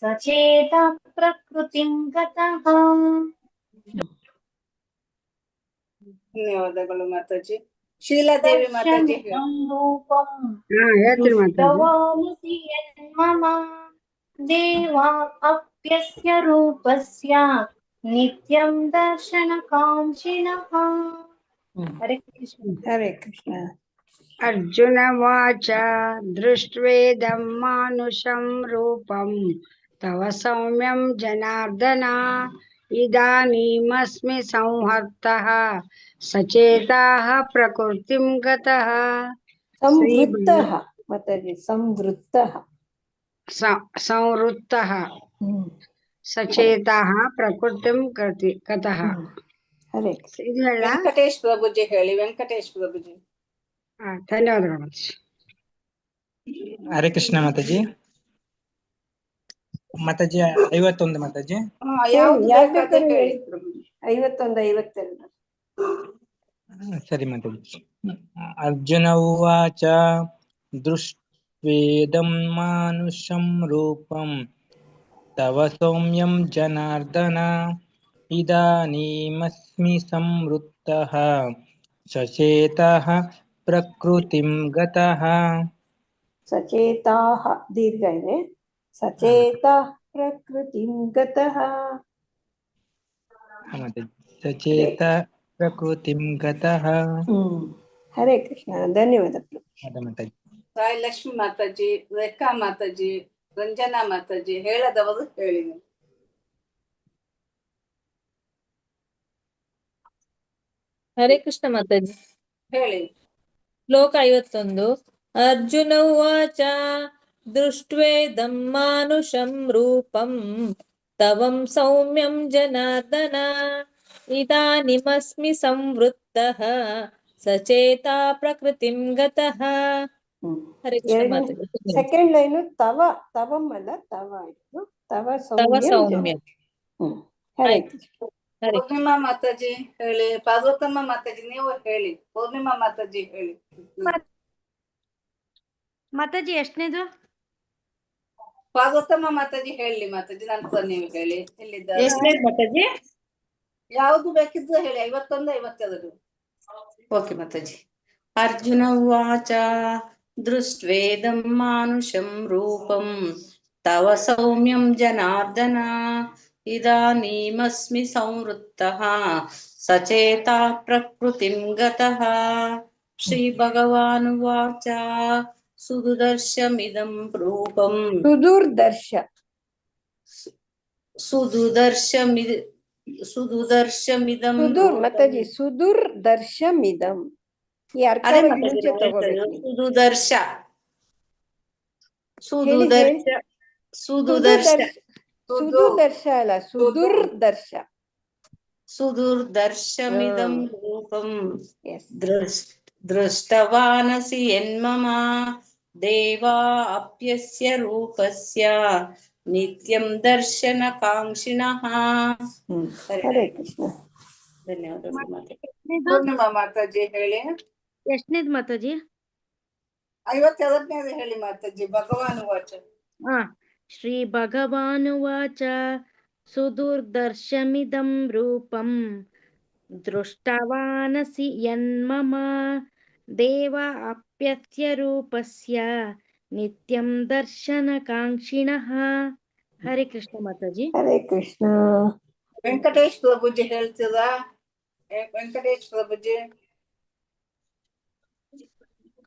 ಸಚೇತಾ ಪ್ರಕೃತಿಂ ಗತಃ. ಧನ್ಯವಾದಗಳು ಮಾತಾಜಿ. ಶೀಲಾದೇವಿ ಮಾತಾಜಿ ಮಮ ದೇವಾ ಅಪ್ಯಸ್ಯ ರೂಪಸ್ಯ ನಿತ್ಯಂ ದರ್ಶನಕಾಂಕ್ಷಿಣಃ. ಹರೇ ಕೃಷ್ಣ. ಹರೇ ಕೃಷ್ಣ. ಅರ್ಜುನ ವಾಚ ದೃಷ್ಟ್ವೇದಂ ಮಾನುಷಂ ರೂಪಂ ತವ ಸೌಮ್ಯಂ ಜನಾರ್ದನ ಇದಾನೀಮಸ್ಮಿ ಸಂಹರ್ತಃ ಸಚೇತಾಃ ಪ್ರಕೃತಿಂ ಗತಃ. ಸಂವೃತ್ತಃ ಮಾತಾಜಿ. ಸಂವೃತ್ತಃ ಸಚೇತಾಃ ಪ್ರಕೃತಿಂ ಗತಃ. ವೆಂಕಟೇಶ್ ಪ್ರಭುಜಿ ಹೇಳಿ. ವೆಂಕಟೇಶ್ ಪ್ರಭುಜಿ. ಧನ್ಯವಾದಗಳು. ಹರೇ ಕೃಷ್ಣ ಮಾತಾಜಿ. ಮಾತಾಜಿ 51 ಮಾತಾಜಿ. 51, 52. ಸರಿ ಮಾತಾಜಿ. ಅರ್ಜುನ ಉವಾಚ ದೃಷ್ಟ್ವೇದಂ ಮಾನುಷಂ ರೂಪಂ तव सौम्यं जनार्दन इदानीमस्मि संवृत्तः सचेतः प्रकृतिं गतः ಸಚೇತಾಹ ದೀರ್ಘ ಇದೆ. ಸಚೇತಃ ಪ್ರಕೃತಿಂ ಗತಃ. ಸಚೇತ ಪ್ರಕೃತಿಂ ಗತಃ. ಹರೇ ಕೃಷ್ಣ. ಧನ್ಯವಾದ. ಸಾಯಿ ಲಕ್ಷ್ಮಿ ಮಾತಾಜಿ, ರೇಖಾ ಮಾತಾಜಿ, ರಂಜನಾ ಮಾತಾಜಿ, ಹೇಳದವರು ಹೇಳಿ. ಹರೇ ಕೃಷ್ಣ ಮಾತಾಜಿ. ಹೇಳಿ. ಶ್ಲೋಕ 51. ಅರ್ಜುನ ಉವಾಚ ದೃಷ್ಟ್ವೇದಂ ಮಾನುಷಂ ರೂಪಂ ತವಂ ಸೌಮ್ಯಂ ಜನಾರ್ದನ ಇದಾನಿಮಸ್ಮಿ ಸಂವೃತ್ತಃ ಸಚೇತಾ ಪ್ರಕೃತಿಂ ಗತಃ. ಹರೇ ಕೃಷ್ಣ ಮಾತಾಜಿ. ಸೆಕೆಂಡ್ ಲೈನು ತವ, ತವಂ ಅಲ್ಲ ತವ ಆಯ್ತು. ತವ ಸೌಮ್ಯಂ. ಹರೇ ಕೃಷ್ಣ. ಪೂರ್ಣಿಮಾ ಮಾತಾಜಿ ಹೇಳಿ. ಪಾರ್ವತಮ್ಮ ಮಾತಾಜಿ ನೀವು ಹೇಳಿ. ಪೂರ್ಣಿಮಾ ಮಾತಾಜಿ ಹೇಳಿ. ಮಾತಾಜಿ ಎಷ್ಟನೇದು? ಪಾರ್ವತಮ್ಮ ಮಾತಾಜಿ ಹೇಳಿ. ಮಾತಾಜಿ ನಂತರ ನೀವು ಹೇಳಿ. ಎಲ್ಲಿದ್ದಾರೆ? ಎಷ್ಟನೇದು ಮಾತಾಜಿ? ಯಾವ್ದು ಬೇಕಿದ್ರು ಹೇಳಿ. 51, 52. ಓಕೆ ಮಾತಾಜಿ. ಅರ್ಜುನ ಉವಾಚ ದೃಷ್ಟ್ವೇದಂ ಮಾನುಷಂ ರೂಪಂ ತವ ಸೌಮ್ಯಂ ಜನಾರ್ದನ ಇದಾನೀಮಸ್ಮಿ ಸಂವೃತ್ತಃ ಸಚೇತಾ ಪ್ರಕೃತಿಂ ಗತಃ. ಶ್ರೀ ಭಗವಾನುವಾಚ ಸುದುರ್ದರ್ಶಮಿದಂ ರೂಪಂ ಸುದುರ್ದರ್ಶಮಿದಂ ಮಾತಾಜಿ ಸುದುರ್ದರ್ಶಮಿದಂ. ಈ ಅರ್ಥ ಮುಂಚೆ ತಗೋಬೇಕು. ಸುದುರ್ದರ್ಶ ಅಲ್ಲ, ಸುದುರ್ದರ್ಶ. ಸುದುರ್ದರ್ಶಮಿದಂ ರೂಪಂ ದೃಷ್ಟವಾನಸಿ ಯನ್ಮಮ ದೇವಾ ಅಪ್ಯಸ್ಯ ರೂಪಸ್ಯ ನಿತ್ಯಂ ದರ್ಶನ ಕಾಂಕ್ಷಿಣಃ. ಹರೇ ಕೃಷ್ಣ. ಧನ್ಯವಾದಗಳು. ಪೂರ್ಣಿಮಾ ಮಾತಾಜಿ ಹೇಳಿ. ಎಷ್ಟನೇದು ಮಾತಾಜಿ? 52ನೇದು ಹೇಳಿ ಮಾತಾಜಿ. ಭಗವಾನ್ ವಾಚ. ಶ್ರೀ ಭಗವಾನುವಾಚ ಸುದುರ್ದರ್ಶಮಿದಂ ರೂಪಂ ದೃಷ್ಟವಾನಸಿ ಯನ್ಮಮ ದೇವ ಅಪ್ಯಸ್ಯ ರೂಪಸ್ಯ ನಿತ್ಯಂ ದರ್ಶನ ಕಾಂಕ್ಷಿಣಃ. ಹರೇ ಕೃಷ್ಣ ಮಾತಾಜಿ. ಹರೇ ಕೃಷ್ಣ. ವೆಂಕಟೇಶ್ ಪ್ರಭುಜಿ ಹೇಳ್ತೀರಾ? ವೆಂಕಟೇಶ್ ಪ್ರಭುಜಿ.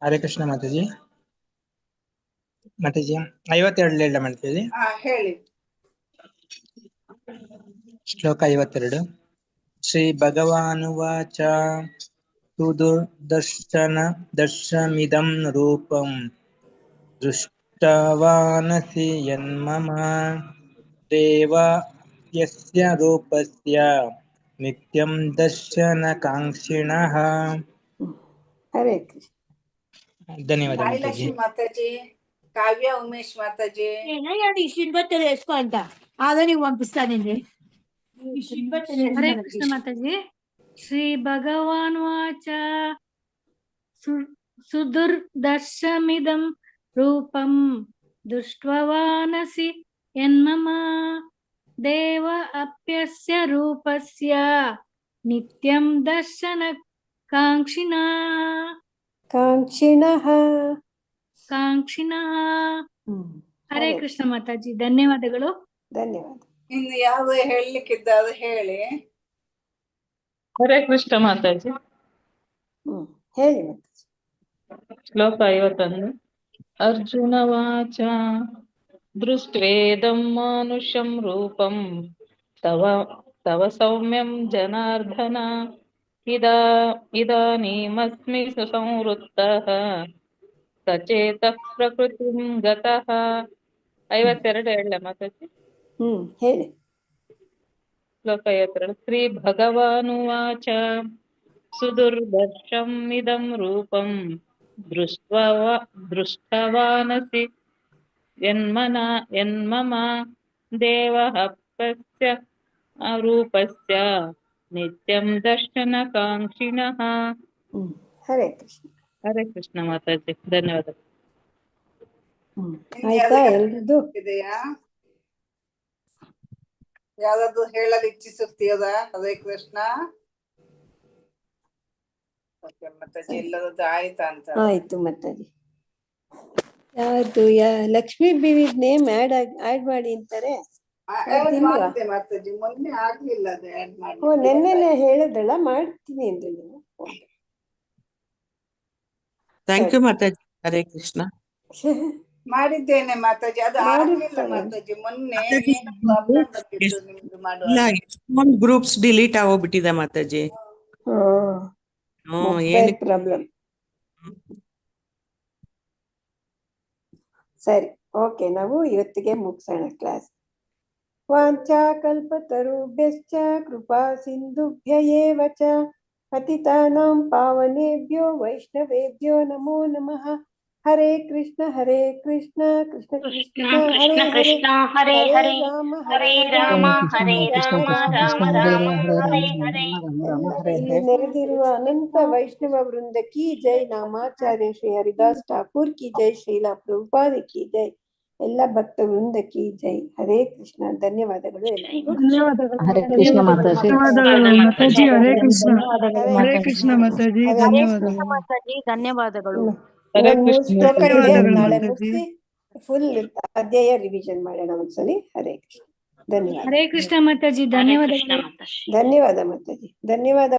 ಹರೇ ಕೃಷ್ಣ ಮಾತಾಜಿ. ಮಾತಾಜಿ 52 ಹೇಳ ಮಾತಾಜಿ. ಹೇಳಿ. ಶ್ಲೋಕ 52. ಶ್ರೀ ಭಗವಾನುವಾಚ ಸುದುರ್ದರ್ಶಮಿದಂ ರೂಪಂ ದೃಷ್ಟವಾನಸಿ ಯನ್ಮಮ ದೇವ ಯಸ್ಯ ರೂಪಸ್ಯ ನಿತ್ಯಂ ದರ್ಶನ ಕಾಂಕ್ಷಿಣಃ. ಹರೇ ಕೃಷ್ಣ. ಧನ್ಯವಾದ ಸಾಯಿ ಮಾತಾಜಿ. ಲಕ್ಷ್ಮಿ ಮಾತಾಜಿ, ಕಾವ್ಯ ಉಮೇಶ್ ಮಾತಾಜಿ. ಅಂತ ಆಗ ನೀವು పంపిస్తాను. ಹರೇ ಕೃಷ್ಣ ಮಾತಾಜಿ. ಶ್ರೀ ಭಗವಾನ್ ವಾಚ ಸುದುರ್ದರ್ಶಮಿದಂ ರೂಪಂ ದೃಷ್ಟ್ವಾನಸಿ ಯನ್ಮಮ ದೇವ ಅಪ್ಯಸ್ಯ ರೂಪಸ್ಯ ನಿತ್ಯಂ ದರ್ಶನ ಕಾಂಕ್ಷಿಣಃ. ಹರೇ ಕೃಷ್ಣ ಮಾತಾಜಿ. ಧನ್ಯವಾದಗಳು. ಧನ್ಯವಾದ. ಇನ್ನು ಯಾವ್ದು ಹೇಳಲಿಕ್ಕಿದ್ದಾರೆ ಹೇಳಿ. ಹರೇ ಕೃಷ್ಣ ಮಾತಾಜಿ. ಹೇಳಿ. ಶ್ಲೋಕ 51. ಅರ್ಜುನ ವಾಚ ದೃಷ್ಟ್ವೇದಂ ಮಾನುಷಂ ರೂಪಂ ತವ ಸೌಮ್ಯಂ ಜನಾರ್ದನ ಇದಾನೀಮಸ್ಮಿ ಸಂವೃತ್ತಃ ಸಚೇತಃ ಪ್ರಕೃತಿಂ ಗತಃ. 52 ಹೇಳ ಮಾತಾಜಿ. ಹೇಳಿ. ಶ್ಲೋಕ 52. ಶ್ರೀ ಭಗವಾನುವಾಚ ಸುದುರ್ದರ್ಶಮಿದಂ ರೂಪಂ ದೃಷ್ಟವಾನಸಿ ಯನ್ಮಮ ದೇವಃ ಅಪ್ಯಸ್ಯ ರೂಪಸ್ಯ ನಿತ್ಯಂ ದರ್ಶನ ಕಾಂಕ್ಷಿಣಃ. ಹರೇ ಕೃಷ್ಣ. ಹರೇ ಕೃಷ್ಣ ಮಾತಾಜಿ. ಧನ್ಯವಾದಗಳು. ಆಯ್ತಾ ಎಲ್ರದ್ದು? ಇದೆಯಾ? ಯಾವ್ದಾದ್ರು ಹೇಳಲು ಇಚ್ಛಿಸುತ್ತೀಯದ? ಹರೇ ಕೃಷ್ಣ. ಮಾತಾಜಿ ಎಲ್ಲರದ್ದು ಆಯ್ತಾ ಅಂತ? ಆಯ್ತು ಮಾತಾಜಿ. ಯಾವ್ದು ಲಕ್ಷ್ಮೀ ಬಿವಿದ್ ನೇಮ್ ಆಡ್ ಮಾಡಿ ಅಂತಾರೆ. ಮಾಡಿದೆ ಮಾತಾಜಿ, ಮೊನ್ನೆ ಆಗ್ಲಿಲ್ಲ ಅದು ಆಡ್ ಮಾಡಿ. ನೆನ್ನೆನೆ ಹೇಳಿದಳ ಮಾಡ್ತೀನಿ ಅಂದ್ರೆ ನೀವು. Thank you mataji. ಹರೇ ಕೃಷ್ಣ. ಮಾಡಿದ್ದೇನೆ ಮಾತಾಜಿ, ಅದು ಆಗ್ಲಿಲ್ಲ ಮಾತಾಜಿ. ಮೊನ್ನೆ ಏನೋ ಪ್ರಾಬ್ಲಮ್ ಬಂದಿತ್ತು ನಿಮ್ದು ಮಾಡುವಾಗ. ಗ್ರೂಪ್ಸ್ ಡಿಲೀಟ್ ಆಗೋಗ್ಬಿಟ್ಟಿದೆ ಮಾತಾಜಿ. ಪ್ರಾಬ್ಲಮ್. ಸರಿ, ಓಕೆ, ನಾವು ಇವತ್ತಿಗೆ ಮುಗಿಸೋಣ ಕ್ಲಾಸ್. ವಾಂಚಾ ಕಲ್ಪತರುಭ್ಯಶ್ಚ ಕೃಪಾ ಸಿಂಧುಭ್ಯ ಏವ ಚ ಪತಿತಾನಾಂ ಪಾವನೇಭ್ಯೋ ವೈಷ್ಣವೇಭ್ಯೋ ನಮೋ ನಮಃ. ಹರೇ ಕೃಷ್ಣ ಕೃಷ್ಣ ಕೃಷ್ಣ ಕೃಷ್ಣ ಕೃಷ್ಣ ಹರೇ ಹರೇ ಹರೇ ರಾಮ ಹರೇ ರಾಮ ರಾಮ ರಾಮ ಹರೇ ಹರೇ. ಇಲ್ಲಿ ನೆರೆದಿರುವ ಅನಂತ ವೈಷ್ಣವ ವೃಂದ ಕಿ ಜೈ, ನಾಮಾಚಾರ್ಯ ಶ್ರೀ ಹರಿದಾಸ್ ಠಾಕೂರ್ ಕಿ ಜೈ, ಶ್ರೀಲಾ ಪ್ರಭುಪಾದ ಕಿ ಜೈ, ಎಲ್ಲ ಭಕ್ತ ವೃಂದ ಕಿ ಜೈ. ಹರೇ ಕೃಷ್ಣ. ಧನ್ಯವಾದಗಳು ಎಲ್ಲರಿಗೂ. ಹರೇ ಕೃಷ್ಣ ಮಾತಾಜಿ. ಮಾತಾಜಿ ಹರೇ ಕೃಷ್ಣ. ಹರೇ ಕೃಷ್ಣ ಮಾತಾಜಿ. ಧನ್ಯವಾದಗಳು. ನಾಳೆ ಮುಗಿಸಿ ಫುಲ್ ಅಧ್ಯಾಯ ರಿವಿಷನ್ ಮಾಡೋಣ ಒಂದ್ಸಲಿ. ಹರೇ ಕೃಷ್ಣ. ಧನ್ಯವಾದ. ಹರೇ ಕೃಷ್ಣ ಮಾತಾಜಿ. ಧನ್ಯವಾದಗಳು. ಧನ್ಯವಾದ ಮಾತಾಜಿ. ಧನ್ಯವಾದ.